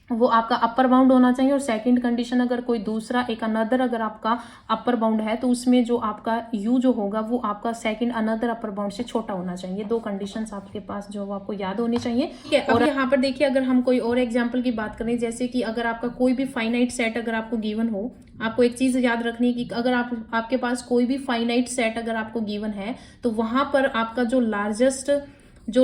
वो आपका अपर बाउंड होना चाहिए, और सेकंड कंडीशन अगर कोई दूसरा एक अनदर अगर आपका अपर बाउंड है तो उसमें जो आपका यू जो होगा वो आपका सेकंड अनदर अपर बाउंड से छोटा होना चाहिए। 2 कंडीशंस आपके पास जो वो आपको याद होनी चाहिए। ठीक है, और यहाँ पर देखिए अगर हम कोई और एग्जांपल की बात करें, जैसे कि अगर आपका कोई भी फाइनाइट सेट अगर आपको गिवन हो, आपको एक चीज याद रखनी है कि अगर आपके पास कोई भी फाइनाइट सेट अगर आपको गिवन है तो वहां पर आपका जो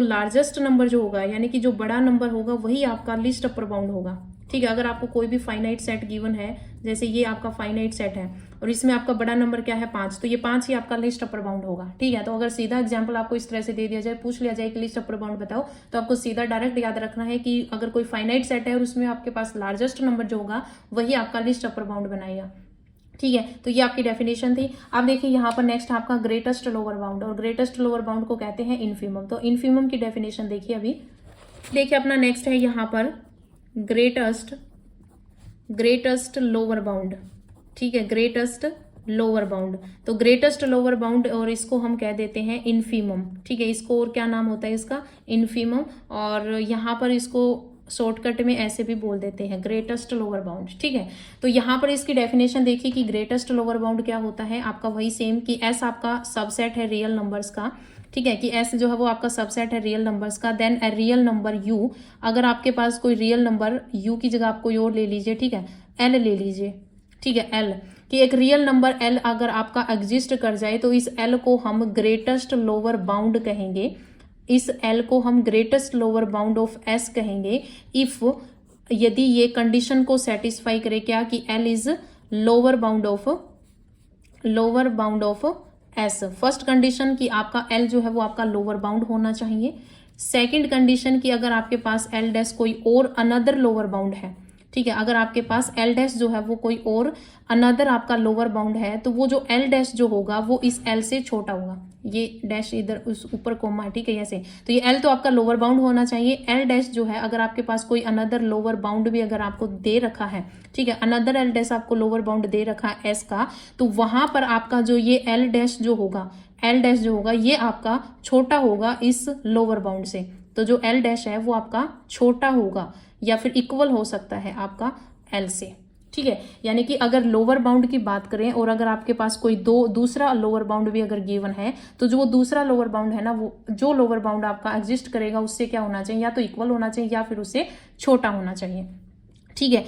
लार्जेस्ट नंबर जो होगा, यानी कि जो बड़ा नंबर होगा वही आपका लिस्ट अपर बाउंड होगा। ठीक है, अगर आपको कोई भी फाइनाइट सेट गिवन है, जैसे ये आपका फाइनाइट सेट है और इसमें आपका बड़ा नंबर क्या है 5, तो ये 5 ही आपका लिस्ट अपर बाउंड होगा। ठीक है, तो अगर सीधा एग्जांपल आपको इस तरह से दे दिया जाए, पूछ लिया जाए कि लिस्ट अपर बाउंड बताओ, तो आपको सीधा डायरेक्ट याद रखना है कि अगर कोई फाइनाइट सेट है और उसमें आपके पास लार्जेस्ट नंबर जो होगा वही आपका लिस्ट अपर बाउंड बनाएगा। ठीक है, तो ये आपकी डेफिनेशन थी। अब देखिए यहाँ पर नेक्स्ट आपका ग्रेटेस्ट लोअर बाउंड, और ग्रेटेस्ट लोअर बाउंड को कहते हैं इनफीमम। तो इनफीमम की डेफिनेशन देखिए, अभी देखिए अपना नेक्स्ट है यहाँ पर ग्रेटेस्ट लोअर बाउंड। ठीक है, ग्रेटेस्ट लोअर बाउंड, तो ग्रेटेस्ट लोअर बाउंड और इसको हम कह देते हैं इनफीमम। ठीक है, इसको और क्या नाम होता है इसका, इनफीमम, और यहाँ पर इसको शॉर्टकट में ऐसे भी बोल देते हैं ग्रेटेस्ट लोअर बाउंड। ठीक है, तो यहाँ पर इसकी डेफिनेशन देखिए कि ग्रेटेस्ट लोअर बाउंड क्या होता है आपका, वही सेम कि एस आपका सबसेट है रियल नंबर्स का। ठीक है, कि एस जो है वो आपका सबसेट है रियल नंबर्स का, then a real number U, अगर आपके पास कोई रियल नंबर यू की जगह आप कोई और ले लीजिए। ठीक है, एल ले लीजिए। ठीक है, एल, कि एक रियल नंबर एल अगर आपका एग्जिस्ट कर जाए तो इस एल को हम ग्रेटेस्ट लोअर बाउंड कहेंगे, इस एल को हम greatest lower bound of S कहेंगे इफ, यदि ये कंडीशन को सेटिस्फाई करे, क्या कि L is lower bound of S. First condition कि आपका एल जो है वो आपका लोअर बाउंड होना चाहिए। सेकंड कंडीशन कि अगर आपके पास एल डैश कोई और अनदर लोअर बाउंड है। ठीक है, अगर आपके पास एल डैश जो है वो कोई और अनदर आपका लोअर बाउंड है तो वो जो एल डैश जो होगा वो इस एल से छोटा होगा, ये डैश इधर उस ऊपर कोमा है, ठीक है, ऐसे। तो ये एल तो आपका लोअर बाउंड होना चाहिए। एल डैश जो है, अगर आपके पास कोई अनदर लोअर बाउंड भी अगर आपको दे रखा है, ठीक है, अनदर एल डैश आपको लोअर बाउंड दे रखा है एस का, तो वहां पर आपका जो ये एल डैश जो होगा, एल डैश जो होगा ये आपका छोटा होगा इस लोअर बाउंड से। तो जो एल डैश है वो आपका छोटा होगा या फिर इक्वल हो सकता है आपका एल से, ठीक है। यानी कि अगर लोअर बाउंड की बात करें और अगर आपके पास कोई दूसरा लोअर बाउंड भी अगर गिवन है, तो जो वो दूसरा लोअर बाउंड है ना, वो जो लोअर बाउंड आपका एग्जिस्ट करेगा उससे क्या होना चाहिए, या तो इक्वल होना चाहिए या फिर उससे छोटा होना चाहिए, ठीक है।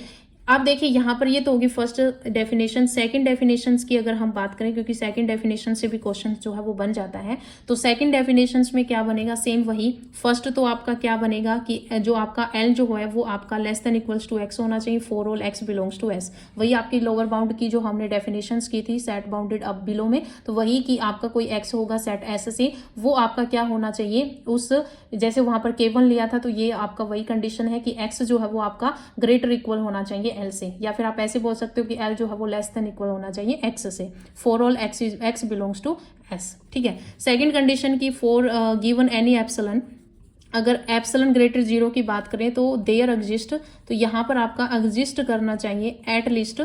आप देखिए यहाँ पर ये तो होगी फर्स्ट डेफिनेशन। सेकंड डेफिनेशन की अगर हम बात करें, क्योंकि सेकंड डेफिनेशन से भी क्वेश्चन जो है वो बन जाता है, तो सेकंड डेफिनेशन में क्या बनेगा, सेम वही। फर्स्ट तो आपका क्या बनेगा कि जो आपका एल जो है वो आपका less than equals to X होना चाहिए for all X belongs to S. वही आपकी लोअर बाउंड की जो हमने डेफिनेशन की थी सेट बाउंडेड अप बिलो में, तो वही कि आपका कोई एक्स होगा सेट एस से, वो आपका क्या होना चाहिए, उस जैसे वहां पर केवल लिया था, तो ये आपका वही कंडीशन है कि एक्स जो है वो आपका ग्रेटर इक्वल होना चाहिए एल से, या फिर आप ऐसे बोल सकते हो कि एल जो है वो लेस देन इक्वल होना चाहिए एक्स से for all X belongs to S, ठीक है। सेकंड कंडीशन की फॉर गिवन एनी एप्सिलॉन, अगर एप्सिलॉन ग्रेटर 0 की बात करें तो देयर एग्जिस्ट, तो यहां पर आपका एग्जिस्ट करना चाहिए at least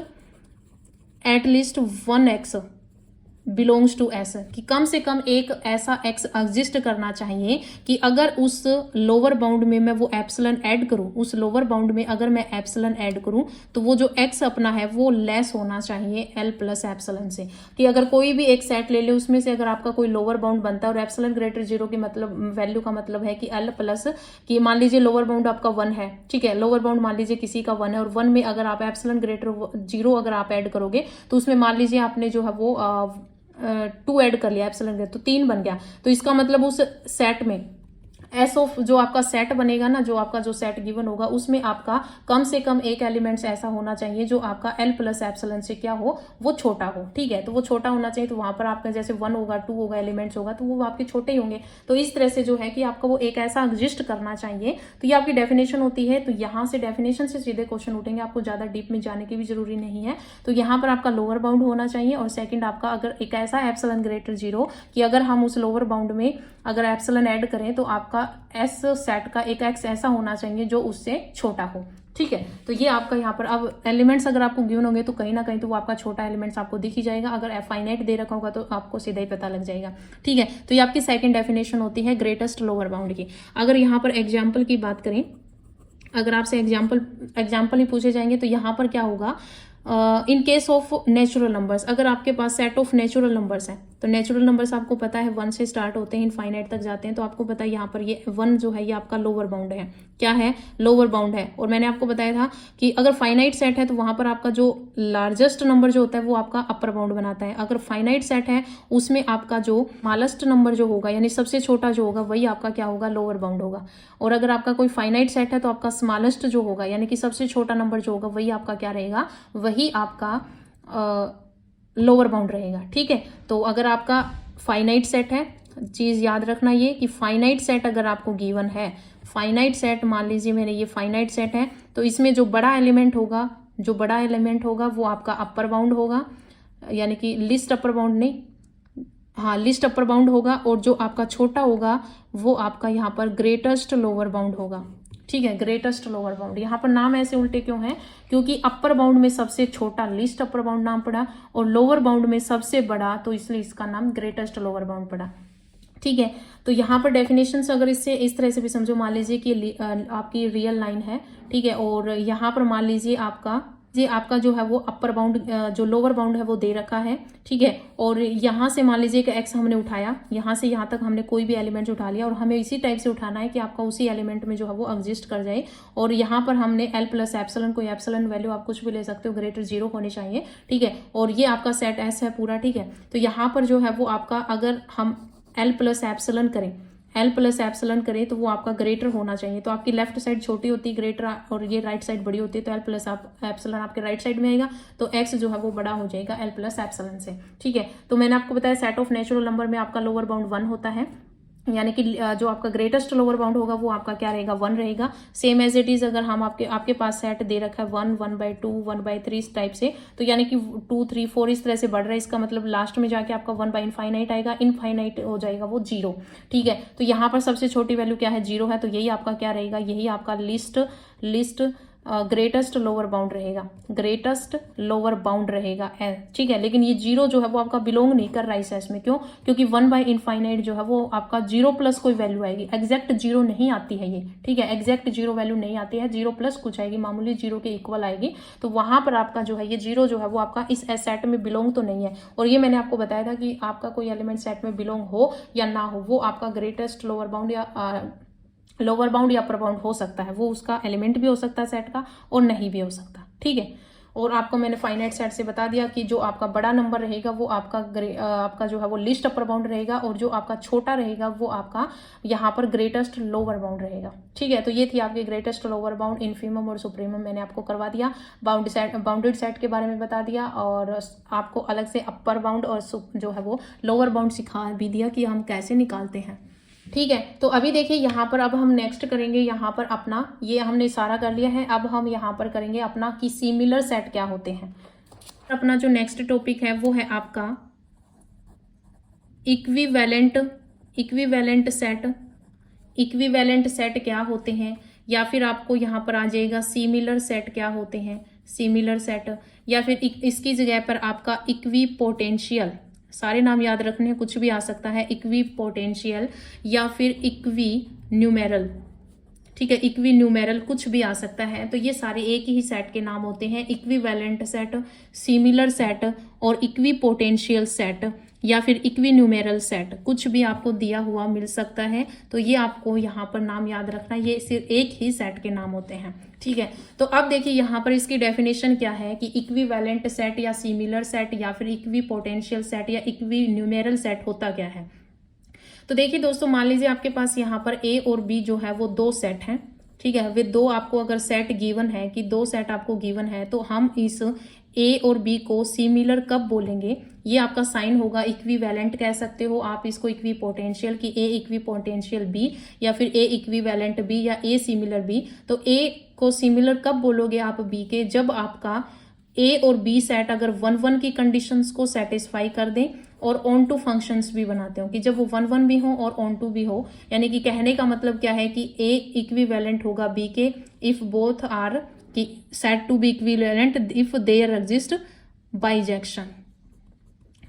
1x belongs to S, कि कम से कम एक ऐसा एक्स एग्जिस्ट करना चाहिए कि अगर उस लोअर बाउंड में मैं वो एप्सिलॉन ऐड करूं, उस लोअर बाउंड में अगर मैं एप्सिलॉन ऐड करूं, तो वो जो एक्स अपना है वो लेस होना चाहिए एल प्लस एप्सिलॉन से। कि अगर कोई भी एक सेट ले ले, उसमें से अगर आपका कोई लोअर बाउंड बनता है और एप्सिलॉन ग्रेटर 0 की मतलब वैल्यू का मतलब है कि एल प्लस, कि मान लीजिए लोअर बाउंड आपका 1 है, ठीक है, लोअर बाउंड मान लीजिए किसी का 1 है, और 1 में अगर आप एप्सिलॉन ग्रेटर 0 अगर आप ऐड करोगे, तो उसमें मान लीजिए आपने जो है वो 2 ऐड कर लिया एप्सिलॉन ग्रेटर, तो 3 बन गया। तो इसका मतलब उस सेट में एस ऑफ जो आपका सेट बनेगा ना, जो आपका जो सेट गिवन होगा, उसमें आपका कम से कम एक एलिमेंट्स ऐसा होना चाहिए जो आपका एल प्लस एप्सिलॉन से क्या हो, वो छोटा हो, ठीक है। तो वो छोटा होना चाहिए, तो वहां पर आपका जैसे 1 होगा 2 होगा एलिमेंट्स होगा, तो वो आपके छोटे ही होंगे। तो इस तरह से जो है कि आपका वो एक ऐसा एग्जिस्ट करना चाहिए। तो ये आपकी डेफिनेशन होती है। तो यहाँ से डेफिनेशन से सीधे क्वेश्चन उठेंगे, आपको ज्यादा डीप में जाने की भी जरूरी नहीं है। तो यहाँ पर आपका लोअर बाउंड होना चाहिए, और सेकंड आपका अगर एक ऐसा एप्सिलॉन ग्रेटर 0 कि अगर हम उस लोअर बाउंड में अगर एप्सिलॉन ऐड करें, तो आपका एस सेट का एक एक्स ऐसा होना चाहिए जो उससे छोटा हो, ठीक है। तो ये आपका यहाँ पर अब एलिमेंट्स अगर आपको गिवन होंगे तो कहीं ना कहीं तो वो आपका छोटा एलिमेंट्स आपको दिख ही जाएगा। अगर फाइनाइट दे रखा होगा तो आपको सीधा ही पता लग जाएगा, ठीक है। तो ये आपकी सेकंड डेफिनेशन होती है ग्रेटेस्ट लोअर बाउंड की। अगर यहाँ पर एग्जाम्पल की बात करें, अगर आपसे एग्जाम्पल ही पूछे जाएंगे, तो यहाँ पर क्या होगा, in case of natural numbers, अगर आपके पास सेट ऑफ नेचुरल नंबर्स है, तो नेचुरल नंबर्स आपको पता है 1 से स्टार्ट होते हैं, इनफाइनाइट तक जाते हैं। तो आपको पता है यहाँ पर ये 1 जो है ये आपका लोअर बाउंड है, क्या है, लोअर बाउंड है। और मैंने आपको बताया था कि अगर फाइनाइट सेट है तो वहां पर आपका जो लार्जेस्ट नंबर जो होता है वो आपका अपर बाउंड बनाता है। अगर फाइनाइट सेट है उसमें आपका जो स्मॉलेस्ट नंबर जो होगा, यानी सबसे छोटा जो होगा, वही आपका क्या होगा, लोअर बाउंड होगा। और अगर आपका कोई फाइनाइट सेट है तो आपका स्मॉलेस्ट जो होगा, यानी कि सबसे छोटा नंबर जो होगा, वही आपका क्या रहेगा, वही आपका लोअर बाउंड रहेगा, ठीक है। तो अगर आपका फाइनाइट सेट है, चीज याद रखना ये कि फाइनाइट सेट अगर आपको गिवन है, फाइनाइट सेट मान लीजिए मेरे ये फाइनाइट सेट है, तो इसमें जो बड़ा एलिमेंट होगा वो आपका अपर बाउंड होगा, यानी कि लिस्ट अपर बाउंड नहीं, हाँ लिस्ट अपर बाउंड होगा। और जो आपका छोटा होगा वो आपका यहाँ पर ग्रेटेस्ट लोअर बाउंड होगा, ठीक है, ग्रेटेस्ट लोअर बाउंड। यहाँ पर नाम ऐसे उल्टे क्यों है, क्योंकि अपर बाउंड में सबसे छोटा लिस्ट अपर बाउंड नाम पड़ा, और लोअर बाउंड में सबसे बड़ा, तो इसलिए इसका नाम ग्रेटेस्ट लोअर बाउंड पड़ा, ठीक है। तो यहाँ पर डेफिनेशन अगर इससे इस तरह से भी समझो, मान लीजिए कि आपकी रियल लाइन है, ठीक है, और यहाँ पर मान लीजिए आपका जो है वो अपर बाउंड, जो लोअर बाउंड है वो दे रखा है, ठीक है। और यहाँ से मान लीजिए कि एक्स हमने उठाया, यहाँ से यहाँ तक हमने कोई भी एलिमेंट उठा लिया, और हमें इसी टाइप से उठाना है कि आपका उसी एलिमेंट में जो है वो एग्जिस्ट कर जाए। और यहाँ पर हमने एल प्लस एप्सिलॉन, कोई एप्सिलॉन वैल्यू आप कुछ भी ले सकते हो, ग्रेटर 0 होनी चाहिए, ठीक है। और ये आपका सेट एस है पूरा, ठीक है। तो यहाँ पर जो है वो आपका, अगर हम एल प्लस एप्सिलॉन करें तो वो आपका ग्रेटर होना चाहिए। तो आपकी लेफ्ट साइड छोटी होती है ग्रेटर, और ये राइट साइड बड़ी होती है, तो एल प्लस एप्सिलॉन आपके राइट साइड में आएगा, तो एक्स जो है वो बड़ा हो जाएगा एल प्लस एप्सिलॉन से, ठीक है। तो मैंने आपको बताया सेट ऑफ नेचुरल नंबर में आपका लोअर बाउंड 1 होता है, यानी कि जो आपका ग्रेटेस्ट लोअर बाउंड होगा वो आपका क्या रहेगा, 1 रहेगा। सेम एज इट इज अगर हम आपके पास सेट दे रखा है 1, 1/2, 1/3 इस टाइप से, तो यानी कि 2, 3, 4 इस तरह से बढ़ रहा है, इसका मतलब लास्ट में जाके आपका 1/इनफाइनाइट आएगा, इनफाइनाइट हो जाएगा वो 0। ठीक है, तो यहाँ पर सबसे छोटी वैल्यू क्या है, 0 है, तो यही आपका क्या रहेगा, यही आपका लिस्ट ग्रेटेस्ट लोअर बाउंड रहेगा, ग्रेटेस्ट लोअर बाउंड रहेगा। ठीक है, लेकिन ये 0 जो है वो आपका बिलोंग नहीं कर रहा है इस सेट में। क्यों? क्योंकि 1/इनफाइनाइट जो है वो आपका 0 प्लस कोई वैल्यू आएगी, एग्जैक्ट 0 नहीं आती है ये। ठीक है, एग्जैक्ट 0 वैल्यू नहीं आती है, 0 प्लस कुछ आएगी, मामूली 0 के इक्वल आएगी। तो वहां पर आपका जो है ये 0 जो है वो आपका इस सेट में बिलोंग तो नहीं है। और ये मैंने आपको बताया था कि आपका कोई एलिमेंट सेट में बिलोंग हो या ना हो, वो आपका ग्रेटेस्ट लोअर बाउंड या अपर बाउंड हो सकता है, वो उसका एलिमेंट भी हो सकता है सेट का और नहीं भी हो सकता। ठीक है, और आपको मैंने फाइनाइट सेट से बता दिया कि जो आपका बड़ा नंबर रहेगा वो आपका जो है वो लिस्ट अपर बाउंड रहेगा, और जो आपका छोटा रहेगा वो आपका यहाँ पर ग्रेटेस्ट लोअर बाउंड रहेगा। ठीक है, तो ये थी आपकी ग्रेटेस्ट लोअर बाउंड, इन्फीमम और सुप्रीमम मैंने आपको करवा दिया। बाउंडेड सेट के बारे में बता दिया, और आपको अलग से अपर बाउंड और जो है वो लोअर बाउंड सिखा भी दिया कि हम कैसे निकालते हैं। ठीक है, तो अभी देखिए यहाँ पर अब हम नेक्स्ट करेंगे यहाँ पर अपना, ये हमने सारा कर लिया है, अब हम यहाँ पर करेंगे अपना कि सिमिलर सेट क्या होते हैं। अपना जो नेक्स्ट टॉपिक है वो है आपका इक्विवेलेंट सेट क्या होते हैं, या फिर आपको यहाँ पर आ जाएगा सिमिलर सेट क्या होते हैं, सिमिलर सेट, या फिर इसकी जगह पर आपका इक्विपोटेंशियल, सारे नाम याद रखने हैं, कुछ भी आ सकता है, इक्विपोटेंशियल या फिर इक्वी न्यूमेरल। ठीक है, इक्वी न्यूमेरल कुछ भी आ सकता है। तो ये सारे एक ही सेट के नाम होते हैं, इक्विवेलेंट सेट, सिमिलर सेट और इक्विपोटेंशियल सेट या फिर इक्वी न्यूमेरल सेट, कुछ भी आपको दिया हुआ मिल सकता है। तो ये आपको यहाँ पर नाम याद रखना, ये सिर्फ एक ही सेट के नाम होते हैं। ठीक है, तो अब देखिए यहाँ पर इसकी डेफिनेशन क्या है कि इक्विवेलेंट सेट या सिमिलर सेट या फिर इक्विपोटेंशियल सेट या इक्वी न्यूमेरल सेट होता क्या है। तो देखिए दोस्तों, मान लीजिए आपके पास यहाँ पर ए और बी जो है वो 2 सेट हैं। ठीक है, वे 2 आपको अगर सेट गिवन है कि 2 सेट आपको गिवन है, तो हम इस ए और बी को सिमिलर कब बोलेंगे, ये आपका साइन होगा, इक्विवेलेंट कह सकते हो आप इसको, इक्विपोटेंशियल की ए इक्विपोटेंशियल बी, या फिर ए इक्विवेलेंट बी या ए सिमिलर बी। तो ए को सिमिलर कब बोलोगे आप बी के, जब आपका ए और बी सेट अगर 1, 1 की कंडीशंस को सेटिस्फाई कर दें और ऑन टू फंक्शंस भी बनाते हो, कि जब वो 1, 1 भी हो और ऑन टू भी हो। यानी कि कहने का मतलब क्या है कि ए इक्विवेलेंट होगा बी के इफ बोथ आर कि set to be equivalent if there exist bijection.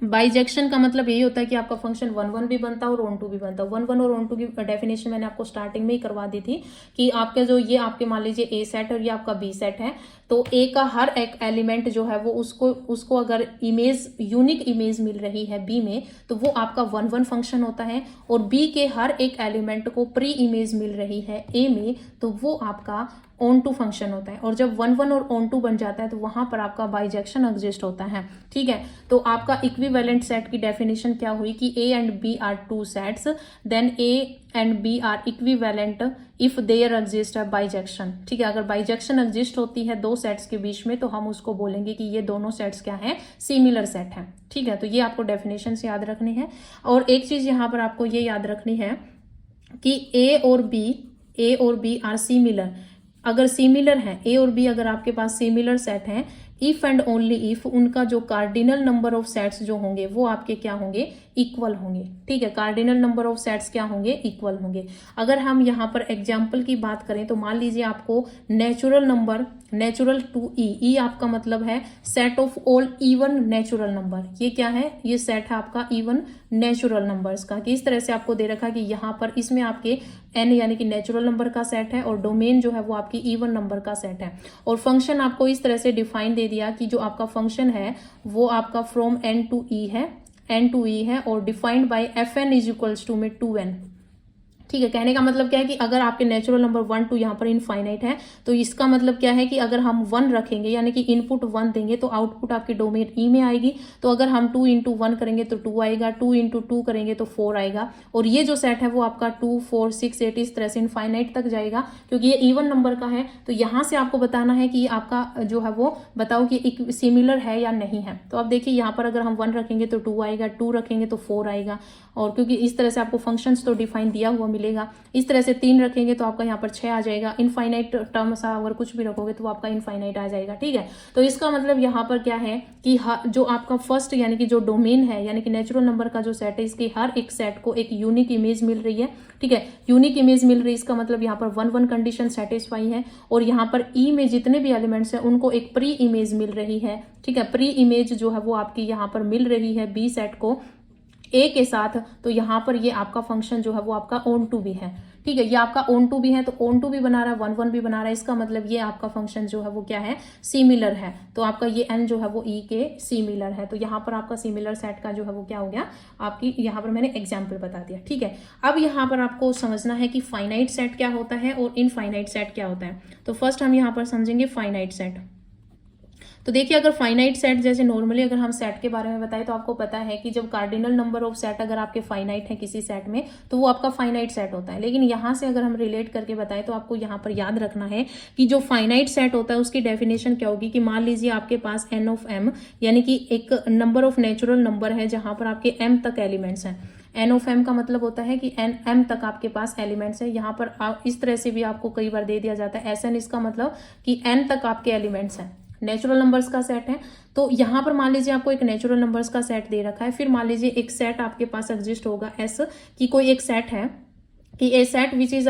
Bijection का मतलब यही होता है कि आपका फंक्शन 1, 1 भी बनता है और ऑन टू भी बनता है। 1, 1 और ऑन टू की डेफिनेशन मैंने आपको स्टार्टिंग में ही करवा दी थी कि आपका जो ये आपके मान लीजिए ए सेट और ये आपका बी सेट है, तो ए का हर एक एलिमेंट जो है वो उसको अगर इमेज, यूनिक इमेज मिल रही है बी में, तो वो आपका 1, 1 फंक्शन होता है। और बी के हर एक एलिमेंट को प्री इमेज मिल रही है ए में, तो वो आपका ऑन टू फंक्शन होता है। और जब 1, 1 और ऑन टू बन जाता है तो वहां पर आपका बाइजेक्शन एग्जिस्ट होता है। ठीक है, तो आपका इक्विवेलेंट सेट की डेफिनेशन क्या हुई कि A and B are 2 sets, then A and B are equivalent if there exist है बाइजेक्शन। ठीक है, अगर बाइजेक्शन एग्जिस्ट होती है 2 सेट्स के बीच में, तो हम उसको बोलेंगे कि ये दोनों सेट्स क्या है, सिमिलर सेट है। ठीक है, तो ये आपको डेफिनेशन से याद रखनी है। और एक चीज यहाँ पर आपको ये याद रखनी है कि ए और बी आर सिमिलर। अगर सिमिलर है ए और बी, अगर आपके पास सिमिलर सेट हैं, इफ एंड ओनली इफ उनका जो कार्डिनल नंबर ऑफ सेट्स जो होंगे वो आपके क्या होंगे, इक्वल होंगे। ठीक है, कार्डिनल नंबर ऑफ सेट्स क्या होंगे, इक्वल होंगे। अगर हम यहाँ पर एग्जाम्पल की बात करें तो मान लीजिए आपको नेचुरल टू ई आपका मतलब है set of all even natural number. ये क्या है, ये सेट है आपका इवन नेचुरल नंबर्स का। कि इस तरह से आपको दे रखा कि यहाँ पर इसमें आपके एन यानी कि नेचुरल नंबर का सेट है और डोमेन जो है वो आपकी इवन नंबर का सेट है। और फंक्शन आपको इस तरह से डिफाइन दे दिया कि जो आपका फंक्शन है वो आपका फ्रॉम एन टू ई है और defined by F N is equals to में 2n। ठीक है, कहने का मतलब क्या है कि अगर आपके नेचुरल नंबर 1 2 यहाँ पर इनफाइनाइट है तो इसका मतलब क्या है कि अगर हम 1 रखेंगे यानी कि इनपुट 1 देंगे तो आउटपुट आपकी डोमेन ई में आएगी। तो अगर हम 2 इंटू 1 करेंगे तो 2 आएगा, 2 इंटू 2 करेंगे तो 4 आएगा। और ये जो सेट है वो आपका 2 4 6 8 इस तरह से इनफाइनाइट तक जाएगा, क्योंकि ये इवन नंबर का है। तो यहाँ से आपको बताना है कि आपका जो है वो बताओ कि एक सिमिलर है या नहीं है। तो अब देखिए यहाँ पर अगर हम 1 रखेंगे तो 2 आएगा, 2 रखेंगे तो 4 आएगा। और क्योंकि इस तरह से आपको फंक्शंस तो डिफाइन दिया हुआ मिलेगा, इस तरह से 3 रखेंगे तो आपका यहाँ पर 6 आ जाएगा। इनफाइनाइट टर्म सा अगर कुछ भी रखोगे तो आपका इनफाइनाइट आ जाएगा। ठीक है, तो इसका मतलब यहाँ पर क्या है कि जो आपका फर्स्ट यानी कि जो डोमेन है यानी कि नेचुरल नंबर का जो सेट है, इसके हर एक सेट को एक यूनिक इमेज मिल रही है। ठीक है, यूनिक इमेज मिल रही है, इसका मतलब यहाँ पर 1 1 कंडीशन सेटिस्फाई है। और यहाँ पर ई में जितने भी एलिमेंट्स हैं उनको एक प्री इमेज मिल रही है। ठीक है, प्री इमेज जो है वो आपकी यहाँ पर मिल रही है बी सेट को ए के साथ। तो यहाँ पर ये आपका फंक्शन जो है वो आपका ऑन टू भी है। ठीक है, ये आपका ऑन टू भी है, तो ऑन टू भी बना रहा है, 1 1 भी बना रहा है। इसका मतलब ये आपका फंक्शन जो है वो क्या है, सिमिलर है। तो आपका ये एन जो है वो ई के सिमिलर है। तो यहाँ पर आपका सिमिलर सेट का जो है वो क्या हो गया, आपकी यहाँ पर मैंने एग्जाम्पल बता दिया। ठीक है, अब यहाँ पर आपको समझना है कि फाइनाइट सेट क्या होता है और इनफाइनाइट सेट क्या होता है। तो फर्स्ट हम यहाँ पर समझेंगे फाइनाइट सेट। तो देखिए, अगर फाइनाइट सेट जैसे नॉर्मली अगर हम सेट के बारे में बताएं तो आपको पता है कि जब कार्डिनल नंबर ऑफ सेट अगर आपके फाइनाइट है किसी सेट में तो वो आपका फाइनाइट सेट होता है। लेकिन यहाँ से अगर हम रिलेट करके बताएं तो आपको यहाँ पर याद रखना है कि जो फाइनाइट सेट होता है उसकी डेफिनेशन क्या होगी कि मान लीजिए आपके पास एन ऑफ एम यानी कि एक नंबर ऑफ नेचुरल नंबर है जहां पर आपके एम तक एलिमेंट्स हैं। एन ऑफ एम का मतलब होता है कि एन एम तक आपके पास एलिमेंट्स है। यहाँ पर इस तरह से भी आपको कई बार दे दिया जाता है एस एन, इसका मतलब कि एन तक आपके एलिमेंट्स हैं, नेचुरल नंबर्स का सेट है। तो यहाँ पर मान लीजिए आपको एक नेचुरल नंबर्स का सेट दे रखा है, फिर मान लीजिए एक सेट आपके पास एग्जिस्ट होगा एस की कोई एक सेट है कि a set which is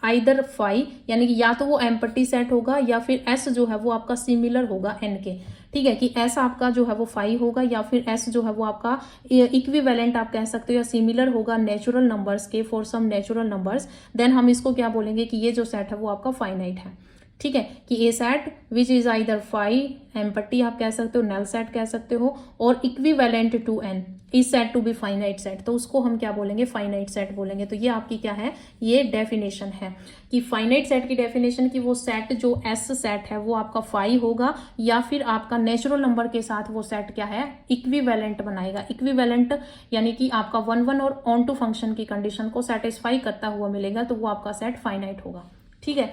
either phi यानी कि या तो वो एम्पटी सेट होगा या फिर एस जो है वो आपका सिमिलर होगा एन के। ठीक है, कि एस आपका जो है वो फाई होगा या फिर एस जो है वो आपका इक्विवेलेंट आप कह सकते हो या सिमिलर होगा नेचुरल नंबर्स के for some natural numbers. Then हम इसको क्या बोलेंगे कि ये जो सेट है वो आपका फाइनाइट है। ठीक है, कि a set which is either phi empty आप कह सकते हो, नल सेट कह सकते हो, और equivalent to N is set to be finite set. तो उसको हम क्या बोलेंगे, फाइनाइट सेट बोलेंगे। तो ये आपकी क्या है, ये डेफिनेशन है कि फाइनाइट सेट की डेफिनेशन की वो सेट जो एस सेट है वो आपका फाई होगा या फिर आपका नेचुरल नंबर के साथ वो सेट क्या है, इक्विवेलेंट बनाएगा। इक्विवेलेंट यानी कि आपका 1 1 और ऑन टू फंक्शन की कंडीशन को सेटिस्फाई करता हुआ मिलेगा, तो वो आपका सेट फाइनाइट होगा। ठीक है,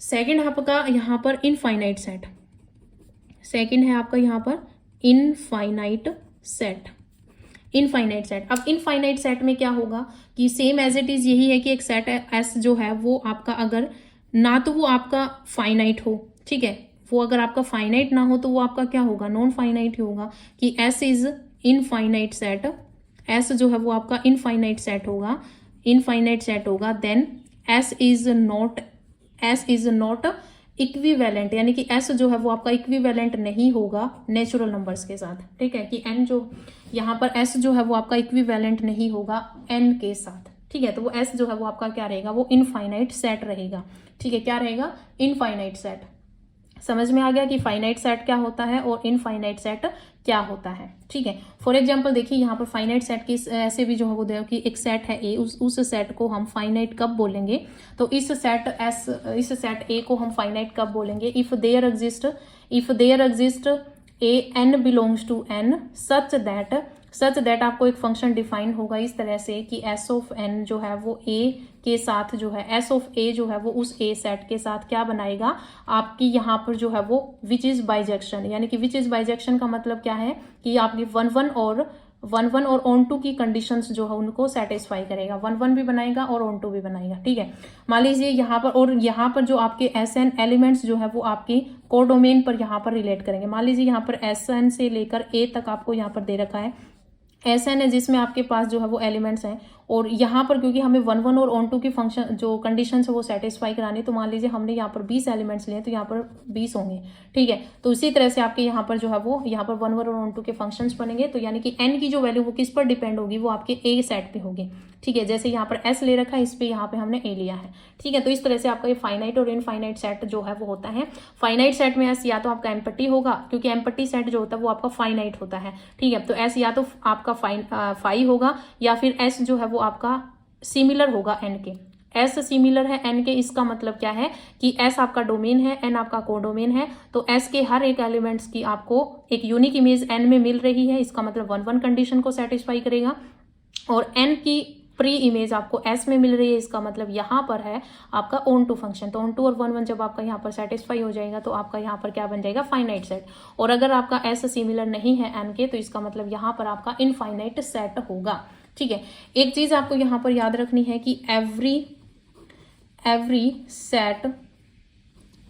सेकंड आपका यहाँ पर इनफाइनाइट सेट। सेकंड है आपका यहाँ पर इनफाइनाइट सेट। इनफाइनाइट सेट, अब इनफाइनाइट सेट में क्या होगा कि सेम एज इट इज यही है कि एक सेट एस जो है वो आपका अगर ना तो वो आपका फाइनाइट हो, ठीक है, वो अगर आपका फाइनाइट ना हो तो वो आपका क्या होगा, नॉन फाइनाइट ही होगा। कि S is infinite set, S जो है वो आपका इनफाइनाइट सेट होगा, इनफाइनाइट सेट होगा। Then S is not equivalent यानी कि एस जो है वो आपका इक्विवेलेंट नहीं होगा नेचुरल नंबर्स के साथ। ठीक है, कि एन जो यहाँ पर एस जो है वो आपका इक्विवेलेंट नहीं होगा एन के साथ। ठीक है, तो वो एस जो है वो आपका क्या रहेगा, वो इनफाइनाइट सेट रहेगा। ठीक है, क्या रहेगा, इनफाइनाइट सेट। समझ में आ गया कि फाइनाइट सेट क्या होता है और इनफाइनाइट सेट क्या होता है। ठीक है, फॉर एग्जांपल देखिए यहाँ पर फाइनाइट सेट की ऐसे भी जो है वो देखो कि एक सेट है ए, उस सेट को हम फाइनाइट कब बोलेंगे, तो इस सेट ए को हम फाइनाइट कब बोलेंगे, if there exist a N belongs to N such that आपको एक फंक्शन डिफाइन होगा इस तरह से कि एस ऑफ एन जो है वो ए के साथ जो है, एस ऑफ ए जो है वो उस ए सेट के साथ क्या बनाएगा, आपकी यहाँ पर जो है वो विच इज बाइजेक्शन। यानी कि विच इज बाइजेक्शन का मतलब क्या है कि आपकी 1 1 और ऑन टू की कंडीशंस जो है उनको सेटिस्फाई करेगा। 1 1 भी बनाएगा और ऑन टू भी बनाएगा। ठीक है, मान लीजिए यहाँ पर, और यहाँ पर जो आपके एस एन एलिमेंट्स जो है वो आपकी कोडोमेन पर यहाँ पर रिलेट करेंगे। मान लीजिए यहाँ पर एस एन से लेकर ए तक आपको यहाँ पर दे रखा है एस एन है जिसमें आपके पास जो है वो एलिमेंट्स हैं, और यहाँ पर क्योंकि हमें 1 1 और ऑन टू की फंक्शन जो कंडीशन है वो सेटिस्फाई करानी, तो मान लीजिए हमने यहाँ पर 20 एलिमेंट्स लिए तो यहाँ पर 20 होंगे। ठीक है, तो इसी तरह से आपके यहाँ पर जो है वो यहाँ पर 1 1 और ऑन टू के फंक्शंस बनेंगे। तो यानी कि एन की जो वैल्यू वो किस पर डिपेंड होगी, वो आपके ए सेट पे होगी। ठीक है, जैसे यहाँ पर एस ले रखा है, इस पे यहाँ पे हमने ए लिया है। ठीक है, तो इस तरह से आपका ये फाइनाइट और इनफाइनाइट सेट जो है वो होता है। फाइनाइट सेट में एस या तो आपका एम्पटी होगा, क्योंकि एम्पटी सेट जो होता है वो आपका फाइनाइट होता है। ठीक है, तो एस या तो आपका फाई होगा या फिर एस जो है वो आपका सिमिलर होगा एन के। एस सिमिलर है एन के, इसका मतलब क्या है कि एस आपका डोमेन है, एन आपका कोडोमेन है, तो एस के हर एक एलिमेंट्स की आपको एक यूनिक इमेज एन में मिल रही है, इसका मतलब 1 1 कंडीशन को सेटिस्फाई करेगा। और एन की प्री इमेज आपको एस में मिल रही है, इसका मतलब यहाँ पर है आपका ऑन टू फंक्शन। तो ऑन टू और 1 1 जब आपका यहाँ पर सेटिस्फाई हो जाएगा तो आपका यहाँ पर क्या बन जाएगा, फाइनाइट सेट। और अगर आपका एस सिमिलर नहीं है एन के, तो इसका मतलब यहाँ पर आपका इनफाइनाइट सेट होगा। ठीक है, एक चीज आपको यहाँ पर याद रखनी है कि every set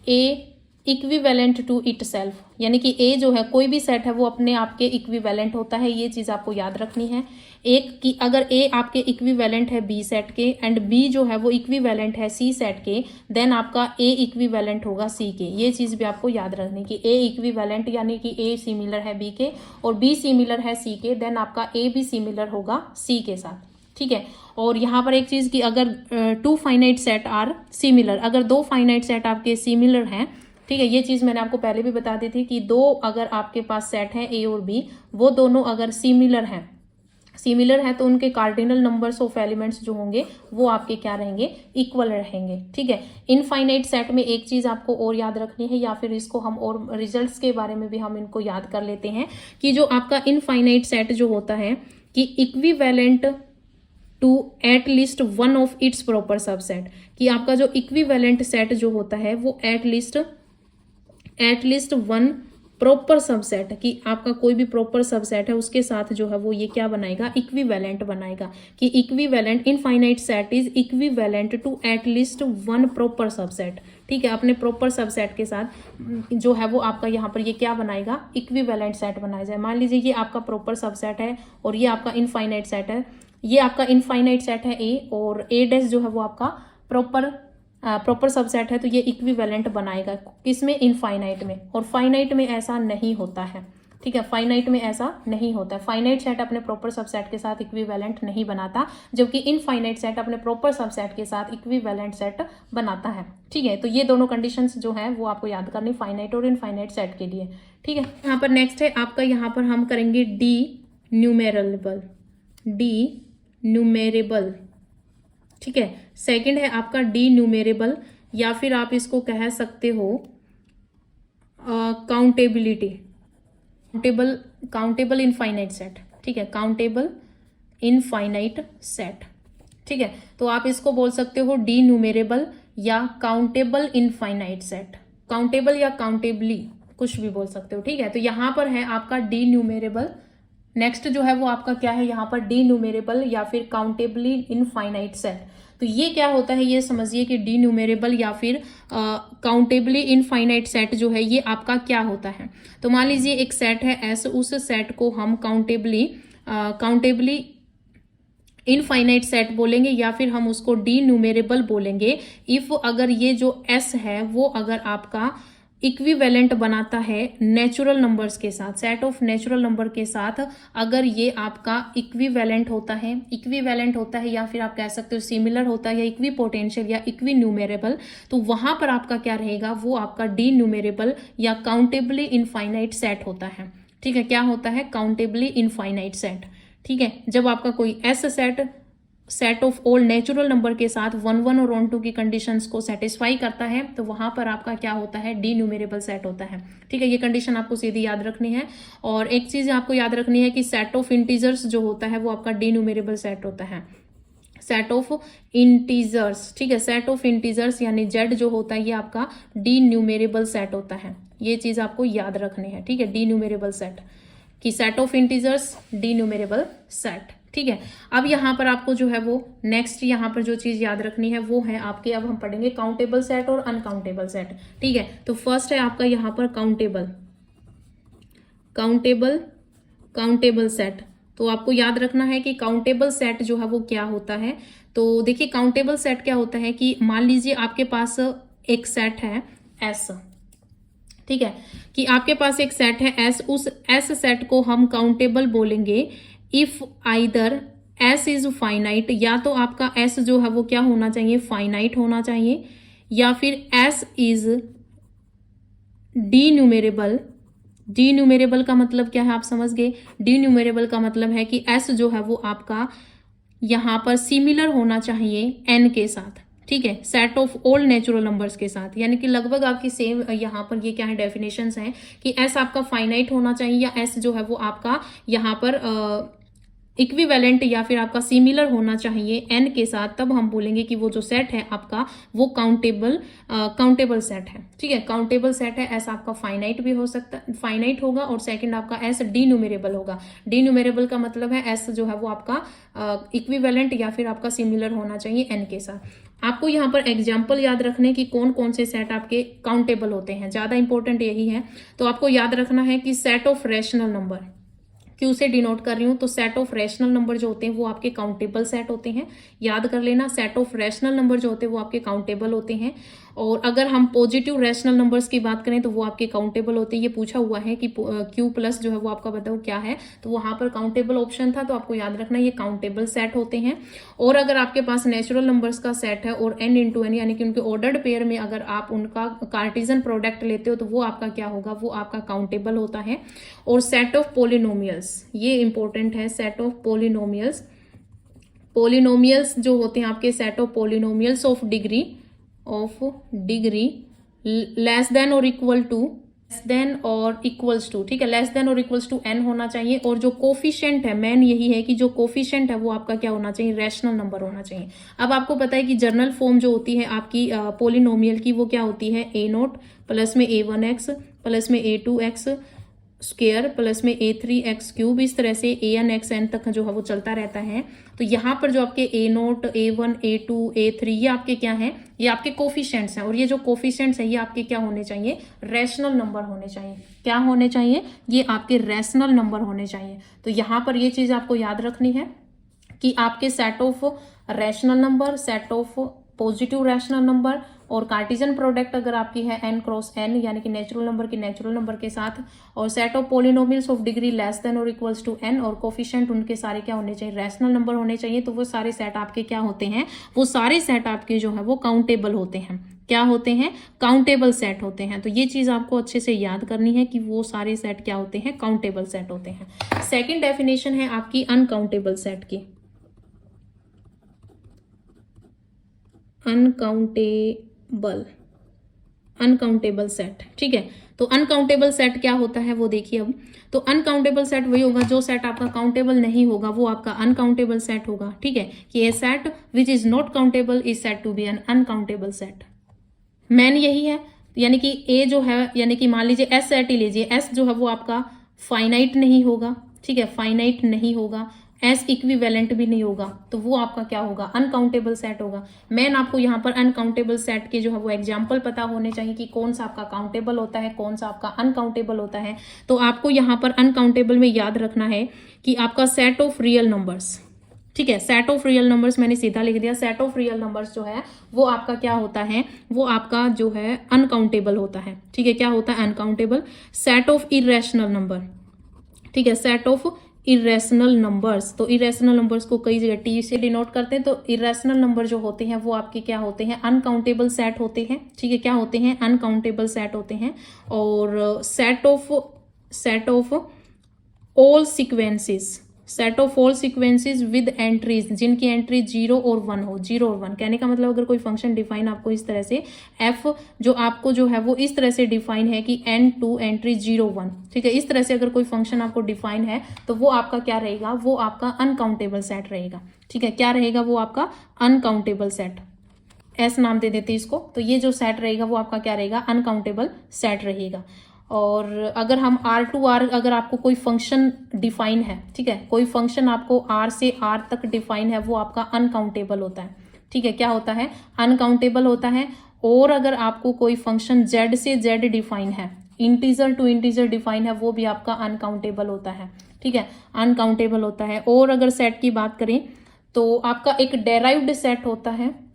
A equivalent to itself, यानी कि ए जो है कोई भी सेट है वो अपने आप के इक्विवेलेंट होता है, ये चीज आपको याद रखनी है। एक कि अगर ए आपके इक्विवेलेंट है बी सेट के एंड बी जो है वो इक्विवेलेंट है सी सेट के, देन आपका ए इक्विवेलेंट होगा सी के। ये चीज भी आपको याद रखनी कि ए इक्विवेलेंट यानी कि ए सिमिलर है बी के और बी सिमिलर है सी के, देन आपका ए भी सिमिलर होगा सी के साथ। ठीक है, और यहाँ पर एक चीज कि अगर 2 फाइनाइट सेट आर सिमिलर, अगर 2 फाइनाइट सेट आपके सिमिलर हैं, ठीक है, ये चीज मैंने आपको पहले भी बता दी थी कि 2 अगर आपके पास सेट है ए और बी, वो दोनों अगर सिमिलर है तो उनके कार्डिनल नंबर्स ऑफ एलिमेंट्स जो होंगे वो आपके क्या रहेंगे, इक्वल रहेंगे। ठीक है, इनफाइनाइट सेट में एक चीज आपको और याद रखनी है, या फिर इसको हम और रिजल्ट्स के बारे में भी हम इनको याद कर लेते हैं कि जो आपका इनफाइनाइट सेट जो होता है कि equivalent to at least 1 of its proper subset, कि आपका जो इक्विवेलेंट सेट जो होता है वो एट लीस्ट 1 प्रॉपर सबसेट, कि आपका कोई भी प्रॉपर सबसेट है उसके साथ जो है वो ये क्या बनाएगा, इक्विवेलेंट बनाएगा। कि equivalent infinite set is equivalent to at least 1 proper subset. ठीक है, अपने प्रॉपर सबसेट के साथ जो है वो आपका यहाँ पर ये क्या बनाएगा, इक्विवेलेंट सेट बनाया जाए। मान लीजिए ये आपका प्रॉपर सबसेट है और ये आपका इनफाइनाइट सेट है, ये आपका इनफाइनाइट सेट है ए और ए डैश जो है वो आपका प्रॉपर सबसेट है, तो ये इक्विवेलेंट बनाएगा किसमें, इनफाइनाइट में। और फाइनाइट में ऐसा नहीं होता है। ठीक है, फाइनाइट में ऐसा नहीं होता है, फाइनाइट सेट अपने प्रॉपर सबसेट के साथ इक्विवेलेंट नहीं बनाता, जबकि इनफाइनाइट सेट अपने प्रॉपर सबसेट के साथ इक्विवेलेंट सेट बनाता है। ठीक है, तो ये दोनों कंडीशंस जो है वो आपको याद करनी फाइनाइट और इनफाइनाइट सेट के लिए। ठीक है, यहाँ पर नेक्स्ट है आपका, यहाँ पर हम करेंगे डी न्यूमेरेबल। ठीक है, सेकंड है आपका डी न्यूमेरेबल, या फिर आप इसको कह सकते हो काउंटेबल इनफाइनाइट सेट। ठीक है, काउंटेबल इनफाइनाइट सेट। ठीक है, तो आप इसको बोल सकते हो डी न्यूमेरेबल या काउंटेबल इनफाइनाइट सेट, काउंटेबल या काउंटेबली कुछ भी बोल सकते हो। ठीक है, तो यहां पर है आपका डी न्यूमेरेबल। नेक्स्ट जो है वो आपका क्या है, यहाँ पर डी न्यूमेरेबल या फिर काउंटेबली इनफाइनाइट सेट। तो ये क्या होता है, ये समझिए कि डी न्यूमेरेबल या फिर काउंटेबली इनफाइनाइट सेट जो है ये आपका क्या होता है। तो मान लीजिए एक सेट है एस, उस सेट को हम काउंटेबली इनफाइनाइट सेट बोलेंगे या फिर हम उसको डी न्यूमेरेबल बोलेंगे इफ अगर ये जो एस है वो अगर आपका इक्विवेलेंट बनाता है नेचुरल नंबर्स के साथ, सेट ऑफ नेचुरल नंबर के साथ, अगर ये आपका इक्विवेलेंट होता है या फिर आप कह सकते हो सिमिलर होता है या इक्वी पोटेंशियल या इक्वी न्यूमेरेबल, तो वहां पर आपका क्या रहेगा, वो आपका डी न्यूमेरेबल या काउंटेबली इनफाइनाइट सेट होता है। ठीक है, क्या होता है, काउंटेबली इनफाइनाइट सेट। ठीक है, जब आपका कोई S set of all natural number के साथ 1 1 और 1 2 की कंडीशंस को सेटिस्फाई करता है, तो वहां पर आपका क्या होता है, डी न्यूमेरेबल सेट होता है। ठीक है, ये कंडीशन आपको सीधी याद रखनी है। और एक चीज आपको याद रखनी है कि सेट ऑफ इंटीजर्स जो होता है वो आपका डी न्यूमेरेबल सेट होता है, सेट ऑफ इंटीजर्स। ठीक है, सेट ऑफ इंटीजर्स यानी जेड जो होता है ये आपका डी न्यूमेरेबल सेट होता है, ये चीज आपको याद रखनी है। ठीक है, डी न्यूमेरेबल सेट की set of integers denumerable set. ठीक है, अब यहाँ पर आपको जो है वो नेक्स्ट यहाँ पर जो चीज याद रखनी है वो है आपके, अब हम पढ़ेंगे काउंटेबल सेट और अनकाउंटेबल सेट। ठीक है, तो फर्स्ट है आपका यहाँ पर काउंटेबल सेट। तो आपको याद रखना है कि काउंटेबल सेट जो है वो क्या होता है। तो देखिए काउंटेबल सेट क्या होता है कि मान लीजिए आपके पास एक सेट है एस। ठीक है, कि आपके पास एक सेट है एस, उस एस सेट को हम काउंटेबल बोलेंगे if either S is finite, या तो आपका एस जो है वो क्या होना चाहिए, फाइनाइट होना चाहिए, या फिर एस इज डी न्यूमेरेबल। डी न्यूमेरेबल का मतलब क्या है, आप समझ गए। डी न्यूमेरेबल का मतलब है कि एस जो है वो आपका यहाँ पर सिमिलर होना चाहिए n के साथ, ठीक है, set of all natural numbers के साथ, यानी कि लगभग आपकी सेम यहाँ पर ये क्या है डेफिनेशंस हैं कि s आपका फाइनाइट होना चाहिए या s जो है वो आपका यहाँ पर इक्विवेलेंट या फिर आपका सिमिलर होना चाहिए n के साथ, तब हम बोलेंगे कि वो जो सेट है आपका वो काउंटेबल सेट है, ठीक है, काउंटेबल सेट है। s आपका फाइनाइट भी हो सकता है, फाइनाइट होगा, और सेकंड आपका s डीन्यूमरेबल होगा। डीन्यूमरेबल का मतलब है s जो है वो आपका इक्विवेलेंट या फिर आपका सिमिलर होना चाहिए n के साथ। आपको यहाँ पर एग्जाम्पल याद रखने की कौन कौन से सेट आपके काउंटेबल होते हैं, ज्यादा इंपॉर्टेंट यही है। तो आपको याद रखना है कि set of rational number, Q से डिनोट कर रही हूँ, तो सेट ऑफ रैशनल नंबर जो होते हैं वो आपके काउंटेबल सेट होते हैं, याद कर लेना। सेट ऑफ रैशनल नंबर जो होते हैं वो आपके काउंटेबल होते हैं। और अगर हम पॉजिटिव रैशनल नंबर्स की बात करें तो वो आपके काउंटेबल होते हैं। ये पूछा हुआ है कि क्यू प्लस जो है वो आपका बताओ क्या है, तो वहां पर काउंटेबल ऑप्शन था, तो आपको याद रखना ये काउंटेबल सेट होते हैं। और अगर आपके पास नेचुरल नंबर्स का सेट है और n इंटू एन यानी कि उनके ऑर्डर्ड पेयर में अगर आप उनका कार्टेशियन प्रोडक्ट लेते हो तो वो आपका क्या होगा, वो आपका काउंटेबल होता है। और सेट ऑफ पोलिनोमियल्स, ये इंपॉर्टेंट है, सेट ऑफ पोलिनोमियल्स, पोलिनोमियल्स जो होते हैं आपके set of polynomials of degree less than और इक्वल टू, ठीक है, लेस देन और इक्वल्स टू n होना चाहिए। और जो कोफिशिएंट है, मेन यही है कि जो कोफिशिएंट है वो आपका क्या होना चाहिए, रैशनल नंबर होना चाहिए। अब आपको पता है कि जनरल फॉर्म जो होती है आपकी पोलिनोमियल की वो क्या होती है, a0 प्लस में a1x प्लस में a2x स्क्वायर प्लस में a3x क्यूब, इस तरह से an xn तक जो है वो चलता रहता है। तो यहाँ पर जो आपके a0, a1, a2, a3 ये आपके क्या हैं, ये आपके कोफिशिएंट्स हैं। और ये जो कोफिशिएंट्स हैं ये आपके क्या होने चाहिए, रैशनल नंबर होने चाहिए। क्या होने चाहिए, ये आपके रैशनल नंबर होने चाहिए। तो यहाँ पर ये चीज आपको याद रखनी है कि आपके set of rational number, set of positive rational number और कार्टेशियन प्रोडक्ट अगर आपकी है n क्रॉस n यानी कि नेचुरल नंबर की नेचुरल नंबर के साथ, और set of polynomials of degree less than और इक्वल्स टू n, और कोफिशिएंट उनके सारे क्या होने चाहिए, रैशनल नंबर होने चाहिए। तो वो सारे सेट आपके क्या होते हैं, वो सारे सेट आपके जो है वो काउंटेबल होते हैं। क्या होते हैं, काउंटेबल सेट होते हैं। तो ये चीज आपको अच्छे से याद करनी है कि वो सारे सेट क्या होते हैं, काउंटेबल सेट होते हैं। सेकेंड डेफिनेशन है आपकी अनकाउंटेबल सेट की, अनकाउंटेबल सेट, ठीक है। तो अनकाउंटेबल सेट क्या होता है वो देखिए अब। तो अनकाउंटेबल सेट वही होगा जो सेट आपका काउंटेबल नहीं होगा, वो आपका अनकाउंटेबल सेट होगा, ठीक है। कि a set which is not countable is set to be an uncountable set. Main यही है, यानी कि ए जो है, यानी कि मान लीजिए एस सेट ही लीजिए, एस जो है वो आपका फाइनाइट नहीं होगा, ठीक है, फाइनाइट नहीं होगा, एस इक्विवेलेंट भी नहीं होगा, तो वो आपका क्या होगा, अनकाउंटेबल सेट होगा। मेन आपको यहाँ पर अनकाउंटेबल सेट के जो है वो एग्जाम्पल पता होने चाहिए कि कौन सा आपका काउंटेबल होता है, कौन सा आपका अनकाउंटेबल होता है। तो आपको यहाँ पर अनकाउंटेबल में याद रखना है कि आपका सेट ऑफ रियल नंबर्स, ठीक है, सेट ऑफ रियल नंबर्स मैंने सीधा लिख दिया। सेट ऑफ रियल नंबर्स जो है वो आपका क्या होता है, वो आपका जो है अनकाउंटेबल होता है, ठीक है। क्या होता है, uncountable. Set of irrational number, ठीक है, सेट ऑफ इरेशनल नंबर्स, तो इरेशनल नंबर्स को कई जगह टी से डिनोट करते हैं। तो इरेशनल नंबर जो होते हैं वो आपके क्या होते हैं, अनकाउंटेबल सेट होते हैं, ठीक है। क्या होते हैं, अनकाउंटेबल सेट होते हैं। और set of all sequences, set of all sequences with entries जिनकी एंट्री 0 और 1 हो, 0 और 1 कहने का मतलब अगर कोई फंक्शन डिफाइन आपको इस तरह से f जो आपको जो है वो इस तरह से डिफाइन है कि n2 एंट्री 0 1, ठीक है, इस तरह से अगर कोई फंक्शन आपको डिफाइन है तो वो आपका क्या रहेगा, वो आपका अनकाउंटेबल सेट रहेगा, ठीक है। क्या रहेगा, वो आपका अनकाउंटेबल सेट, एस नाम दे देते इसको। तो ये जो सेट रहेगा वो आपका क्या रहेगा, अनकाउंटेबल सेट रहेगा। और अगर हम R अगर आपको कोई फंक्शन डिफाइन है, ठीक है, कोई फंक्शन आपको R से R तक डिफाइन है, वो आपका अनकाउंटेबल होता है, ठीक है। क्या होता है, अनकाउंटेबल होता है। और अगर आपको कोई फंक्शन Z से Z डिफाइन है, इंटीजर टू इंटीजर डिफाइन है, वो भी आपका अनकाउंटेबल होता है, ठीक है, अनकाउंटेबल होता है। और अगर सेट की बात करें तो आपका एक डेराइव्ड सेट होता है,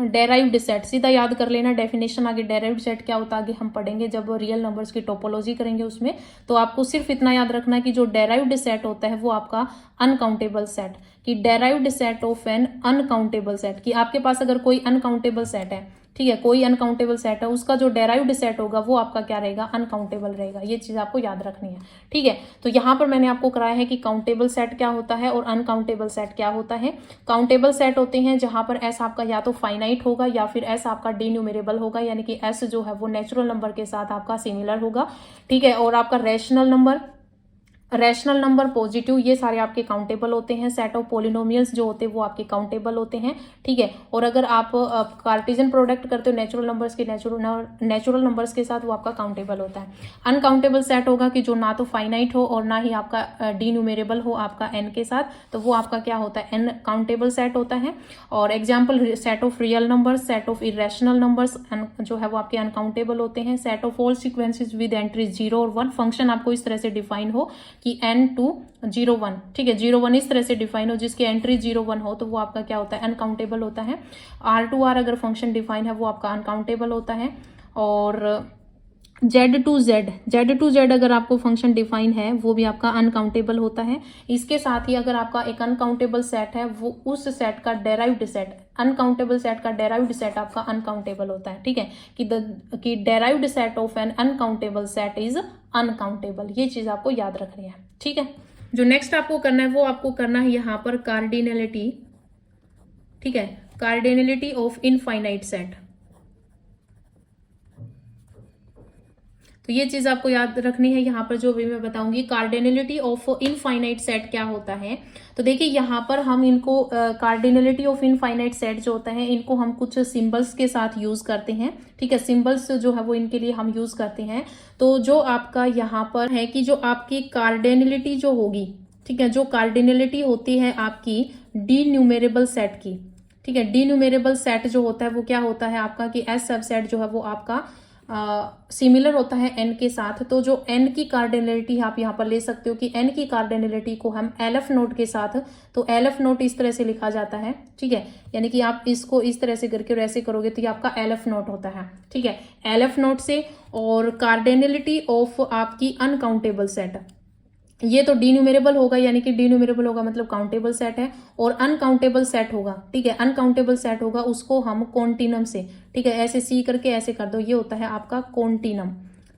डेराइव्ड सेट सीधा याद कर लेना डेफिनेशन, आगे डेराइव्ड सेट क्या होता है आगे हम पढ़ेंगे जब रियल नंबर्स की टोपोलॉजी करेंगे उसमें। तो आपको सिर्फ इतना याद रखना है कि जो डेराइव्ड सेट होता है वो आपका अनकाउंटेबल सेट, कि derived set of N uncountable set, कि आपके पास अगर कोई अनकाउंटेबल सेट है, ठीक है, कोई अनकाउंटेबल सेट है उसका जो डेराइव्ड सेट होगा वो आपका क्या रहेगा, अनकाउंटेबल रहेगा। ये चीज आपको याद रखनी है, ठीक है। तो यहाँ पर मैंने आपको कराया है कि काउंटेबल सेट क्या होता है और अनकाउंटेबल सेट क्या होता है। काउंटेबल सेट होते हैं जहां पर एस आपका या तो फाइनाइट होगा या फिर एस आपका डिन्यूमरेबल होगा, यानी कि एस जो है वो नेचुरल नंबर के साथ आपका सिमिलर होगा, ठीक है। और आपका रैशनल नंबर, पॉजिटिव, ये सारे आपके काउंटेबल होते हैं। सेट ऑफ पॉलिनोमियल्स जो होते हैं वो आपके काउंटेबल होते हैं, ठीक है। और अगर आप कार्टेशियन प्रोडक्ट करते हो नेचुरल नेचुरल नंबर्स के साथ, वो आपका काउंटेबल होता है। अनकाउंटेबल सेट होगा कि जो ना तो फाइनाइट हो और ना ही आपका डिन्यूमरेबल हो आपका एन के साथ, तो वो आपका क्या होता है, एन काउंटेबल सेट होता है। और example, set of real numbers, set of irrational numbers जो है वो आपके अनकाउंटेबल होते हैं। Set of all sequences with entries 0 और 1, फंक्शन आपको इस तरह से डिफाइन हो कि n2 0 1, ठीक है, 0 1 इस तरह से डिफाइन हो जिसकी एंट्री 0 1 हो, तो वो आपका क्या होता है, अनकाउंटेबल होता है। R2R अगर फंक्शन डिफाइन है वो आपका अनकाउंटेबल होता है। और Z अगर आपको फंक्शन डिफाइन है वो भी आपका अनकाउंटेबल होता है। इसके साथ ही अगर आपका एक अनकाउंटेबल सेट है, वो उस सेट का डेराइव्ड सेट, अनकाउंटेबल सेट का डेराइव्ड सेट आपका अनकाउंटेबल होता है, ठीक है, कि derived set of N uncountable set is uncountable. ये चीज आपको याद रखनी है, ठीक है। जो नेक्स्ट आपको करना है वो आपको करना है यहाँ पर कार्डिनलिटी, ठीक है, कार्डिनलिटी ऑफ इनफाइनाइट सेट। तो ये चीज आपको याद रखनी है यहाँ पर, जो भी मैं बताऊंगी। कार्डिनलिटी ऑफ इनफाइनाइट सेट क्या होता है, तो देखिए यहाँ पर हम इनको कार्डिनलिटी ऑफ इनफाइनाइट सेट जो होता है इनको हम कुछ सिंबल्स के साथ यूज करते हैं, ठीक है। सिंबल्स जो है वो इनके लिए हम यूज करते हैं। तो जो आपका यहाँ पर है कि जो आपकी कार्डिनलिटी जो होगी, ठीक है, जो कार्डिनलिटी होती है आपकी डिन्यूमरेबल सेट की, ठीक है, डिन्यूमरेबल सेट जो होता है वो क्या होता है आपका, कि एस सबसेट जो है वो आपका सिमिलर होता है एन के साथ। तो जो एन की कार्डिनलिटी आप यहाँ पर ले सकते हो कि एन की कार्डिनलिटी को हम एलएफ नोट के साथ, तो एलएफ नोट इस तरह से लिखा जाता है, ठीक है, यानी कि आप इसको इस तरह से करके और ऐसे करोगे तो ये आपका एलएफ नोट होता है, ठीक है, एलएफ नोट से। और कार्डिनलिटी ऑफ आपकी अनकाउंटेबल सेट, ये तो डिन्यूमरेबल होगा, यानी कि डिन्यूमरेबल होगा मतलब काउंटेबल सेट है। और अनकाउंटेबल सेट होगा, ठीक है, अनकाउंटेबल सेट होगा उसको हम कॉन्टिनम से, ठीक है, ऐसे सी करके ऐसे कर दो, ये होता है आपका कॉन्टिनम।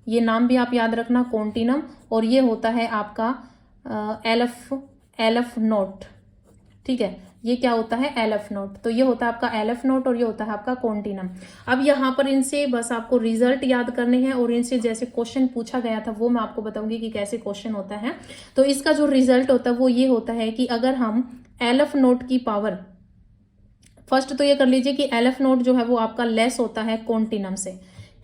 ये नाम भी आप याद रखना, कॉन्टिनम। और ये होता है आपका एलएफ नोट, ठीक है, ये क्या होता है, एलएफ नोट। तो ये होता है आपका एलएफ नोट और ये होता है आपका कॉन्टिनम। अब यहाँ पर इनसे बस आपको रिजल्ट याद करने हैं और इनसे जैसे क्वेश्चन पूछा गया था वो मैं आपको बताऊंगी कि कैसे क्वेश्चन होता है। तो इसका जो रिजल्ट होता है वो ये होता है कि अगर हम एलएफ नोट की पावर, फर्स्ट तो ये कर लीजिए कि एलएफ नोट जो है वो आपका लेस होता है कॉन्टिनम से,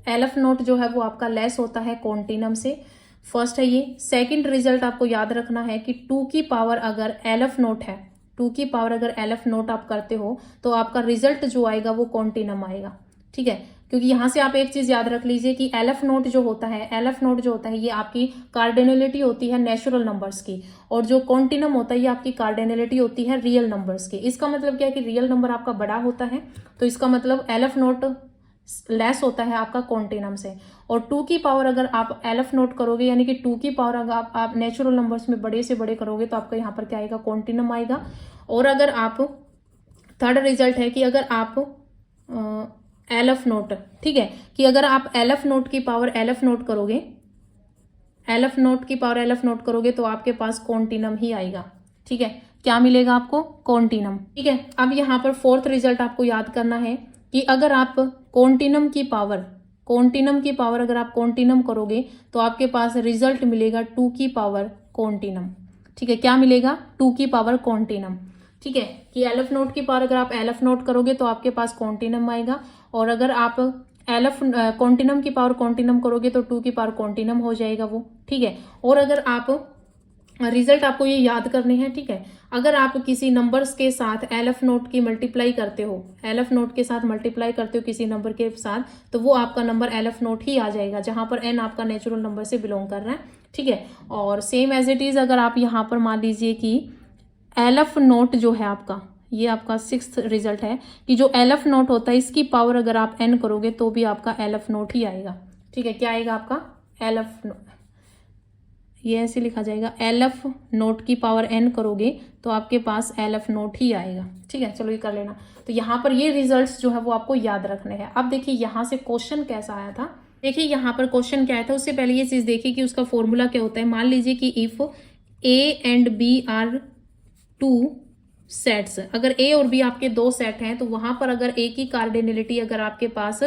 एलएफ नोट जो है वो आपका लेस होता है कॉन्टिनम से, फर्स्ट है ये। सेकेंड रिजल्ट आपको याद रखना है कि 2 की पावर अगर एलएफ नोट है, 2 की पावर अगर एलएफ नोट आप करते हो तो आपका रिजल्ट जो आएगा वो कॉन्टिनम आएगा, ठीक है। क्योंकि यहां से आप एक चीज याद रख लीजिए कि एलएफ नोट जो होता है, एलएफ नोट जो होता है ये आपकी कार्डिनलिटी होती है नेचुरल नंबर्स की, और जो कॉन्टिनम होता है ये आपकी कार्डिनलिटी होती है रियल नंबर्स की। इसका मतलब क्या है कि रियल नंबर आपका बड़ा होता है, तो इसका मतलब एलएफ नोट लेस होता है आपका कॉन्टिनम से। और 2 की पावर अगर आप एलएफ नोट करोगे, यानी कि 2 की पावर अगर आप नेचुरल नंबर्स में बड़े से बड़े करोगे तो आपका यहाँ पर क्या आएगा, कॉन्टिनम आएगा। और अगर आप, थर्ड रिजल्ट है कि अगर आप एलएफ नोट, ठीक है, कि अगर आप एलएफ नोट की पावर एलएफ नोट करोगे, एलएफ नोट की पावर एलएफ नोट करोगे तो आपके पास कॉन्टिनम ही आएगा, ठीक है, क्या मिलेगा आपको, कॉन्टिनम, ठीक है। अब यहाँ पर फोर्थ रिजल्ट आपको याद करना है कि अगर आप कॉन्टिनम की पावर अगर आप कॉन्टिनम करोगे तो आपके पास रिजल्ट मिलेगा 2 की पावर कॉन्टिनम, ठीक है, क्या मिलेगा, 2 की पावर कॉन्टिनम, ठीक है, कि एलएफ नोट की पावर अगर आप एलएफ नोट करोगे तो आपके पास कॉन्टिनम आएगा। और अगर आप एलएफ कॉन्टिनम की पावर कॉन्टिनम करोगे तो 2 की पावर कॉन्टिनम हो जाएगा वो, ठीक है। और अगर आप रिजल्ट आपको ये याद करने हैं, ठीक है, अगर आप किसी नंबर्स के साथ एलएफ नोट की मल्टीप्लाई करते हो, एलएफ नोट के साथ मल्टीप्लाई करते हो किसी नंबर के साथ, तो वो आपका नंबर एलएफ नोट ही आ जाएगा, जहां पर एन आपका नेचुरल नंबर से बिलोंग कर रहा है, ठीक है। और सेम एज इट इज अगर आप यहाँ पर मान लीजिए कि एलएफ नोट जो है आपका, ये आपका 6th रिजल्ट है कि जो एलएफ नोट होता है इसकी पावर अगर आप एन करोगे तो भी आपका एलएफ नोट ही आएगा, ठीक है, क्या आएगा आपका एलएफ, ये ऐसे लिखा जाएगा, LF नोट की पावर n करोगे तो आपके पास LF नोट ही आएगा। ठीक है, चलो ये कर लेना। तो यहाँ पर ये रिजल्ट्स जो है वो आपको याद रखने हैं। अब देखिए यहाँ से क्वेश्चन कैसा आया था। देखिए यहाँ पर क्वेश्चन क्या आया था, उससे पहले ये चीज देखिए कि उसका फॉर्मूला क्या होता है। मान लीजिए कि if A and B are 2 sets, अगर A और B आपके 2 सेट हैं तो वहां पर अगर A की कार्डिनलिटी अगर आपके पास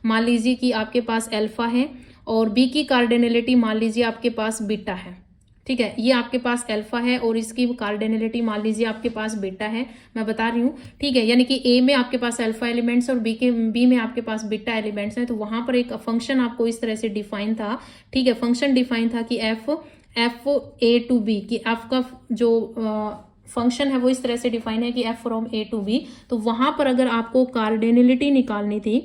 मान लीजिए कि आपके पास अल्फा है और B की कार्डिनलिटी मान लीजिए आपके पास बीटा है। ठीक है, ये आपके पास अल्फा है और इसकी कार्डिनलिटी मान लीजिए आपके पास बीटा है, मैं बता रही हूँ। ठीक है, यानी कि A में आपके पास अल्फा एलिमेंट्स और B में आपके पास बीटा एलिमेंट्स हैं। तो वहां पर एक फंक्शन आपको इस तरह से डिफाइन था। ठीक है, फंक्शन डिफाइन था कि एफ A टू B की एफ का जो फंक्शन है वो इस तरह से डिफाइन है कि F from A to B। तो वहां पर अगर आपको कार्डिनलिटी निकालनी थी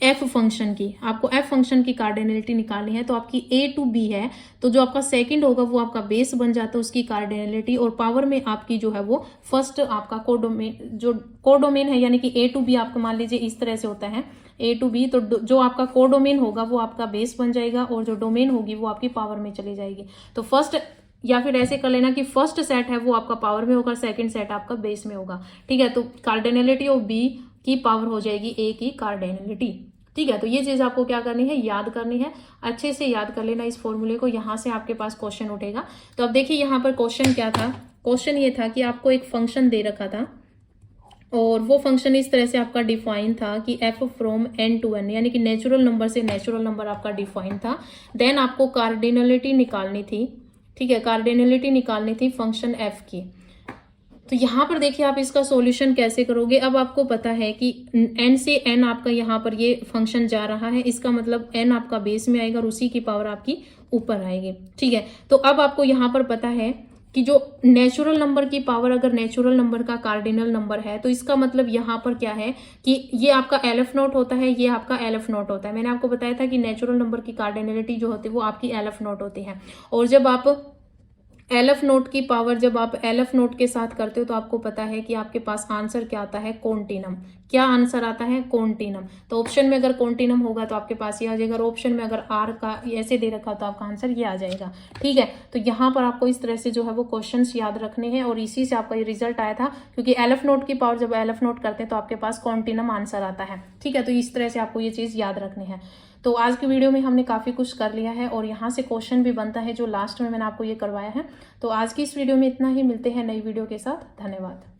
एफ फंक्शन की, आपको एफ फंक्शन की कार्डिनलिटी निकालनी है तो आपकी A टू B है, तो जो आपका सेकंड होगा वो आपका बेस बन जाता है उसकी कार्डिनलिटी, और पावर में आपकी जो है वो फर्स्ट आपका कोडोमेन, जो कोडोमेन है यानी कि A टू B आपको मान लीजिए इस तरह से होता है A टू B, तो जो आपका कोडोमेन होगा वो आपका बेस बन जाएगा और जो डोमेन होगी वो आपकी पावर में चली जाएगी। तो फर्स्ट, या फिर ऐसे कर लेना कि फर्स्ट सेट है वो आपका पावर में होगा, सेकंड सेट आपका बेस में होगा। ठीक है, तो कार्डिनलिटी ऑफ B की पावर हो जाएगी A की कार्डिनलिटी। ठीक है, तो ये चीज आपको क्या करनी है, याद करनी है, अच्छे से याद कर लेना इस फॉर्मूले को, यहां से आपके पास क्वेश्चन उठेगा। तो अब देखिए यहाँ पर क्वेश्चन क्या था। क्वेश्चन ये था कि आपको एक फंक्शन दे रखा था और वो फंक्शन इस तरह से आपका डिफाइन था कि f from n to n, यानी कि नेचुरल नंबर से नेचुरल नंबर आपका डिफाइन था। देन आपको कार्डिनलिटी निकालनी थी। ठीक है, कार्डिनलिटी निकालनी थी फंक्शन f की। तो यहाँ पर देखिए आप इसका सॉल्यूशन कैसे करोगे। अब आपको पता है कि n से n आपका यहाँ पर ये फंक्शन जा रहा है, इसका मतलब n आपका बेस में आएगा और उसी की पावर आपकी ऊपर आएगी। ठीक है, तो अब आपको यहाँ पर पता है कि जो नेचुरल नंबर की पावर अगर नेचुरल नंबर का कार्डिनल नंबर है तो इसका मतलब यहाँ पर क्या है कि ये आपका LF नोट होता है, ये आपका LF नोट होता है। मैंने आपको बताया था कि नेचुरल नंबर की कार्डिनलिटी जो होती है वो आपकी LF नोट होती है, और जब आप LF नोट की पावर जब आप LF नोट के साथ करते हो तो आपको पता है कि आपके पास आंसर क्या आता है, कॉन्टिनम। क्या आंसर आता है, कॉन्टिनम। तो ऑप्शन में अगर कॉन्टिनम होगा तो आपके पास ये आ जाएगा, और ऑप्शन में अगर R का ऐसे दे रखा तो आपका आंसर ये आ जाएगा। ठीक है, तो यहाँ पर आपको इस तरह से जो है वो क्वेश्चंस याद रखने हैं और इसी से आपका ये रिजल्ट आया था, क्योंकि LF नोट की पावर जब LF नोट करते हैं तो आपके पास कॉन्टिनम आंसर आता है। ठीक है, तो इस तरह से आपको ये चीज याद रखनी है। तो आज की वीडियो में हमने काफ़ी कुछ कर लिया है और यहाँ से क्वेश्चन भी बनता है जो लास्ट में मैंने आपको ये करवाया है। तो आज की इस वीडियो में इतना ही, मिलते हैं नई वीडियो के साथ। धन्यवाद।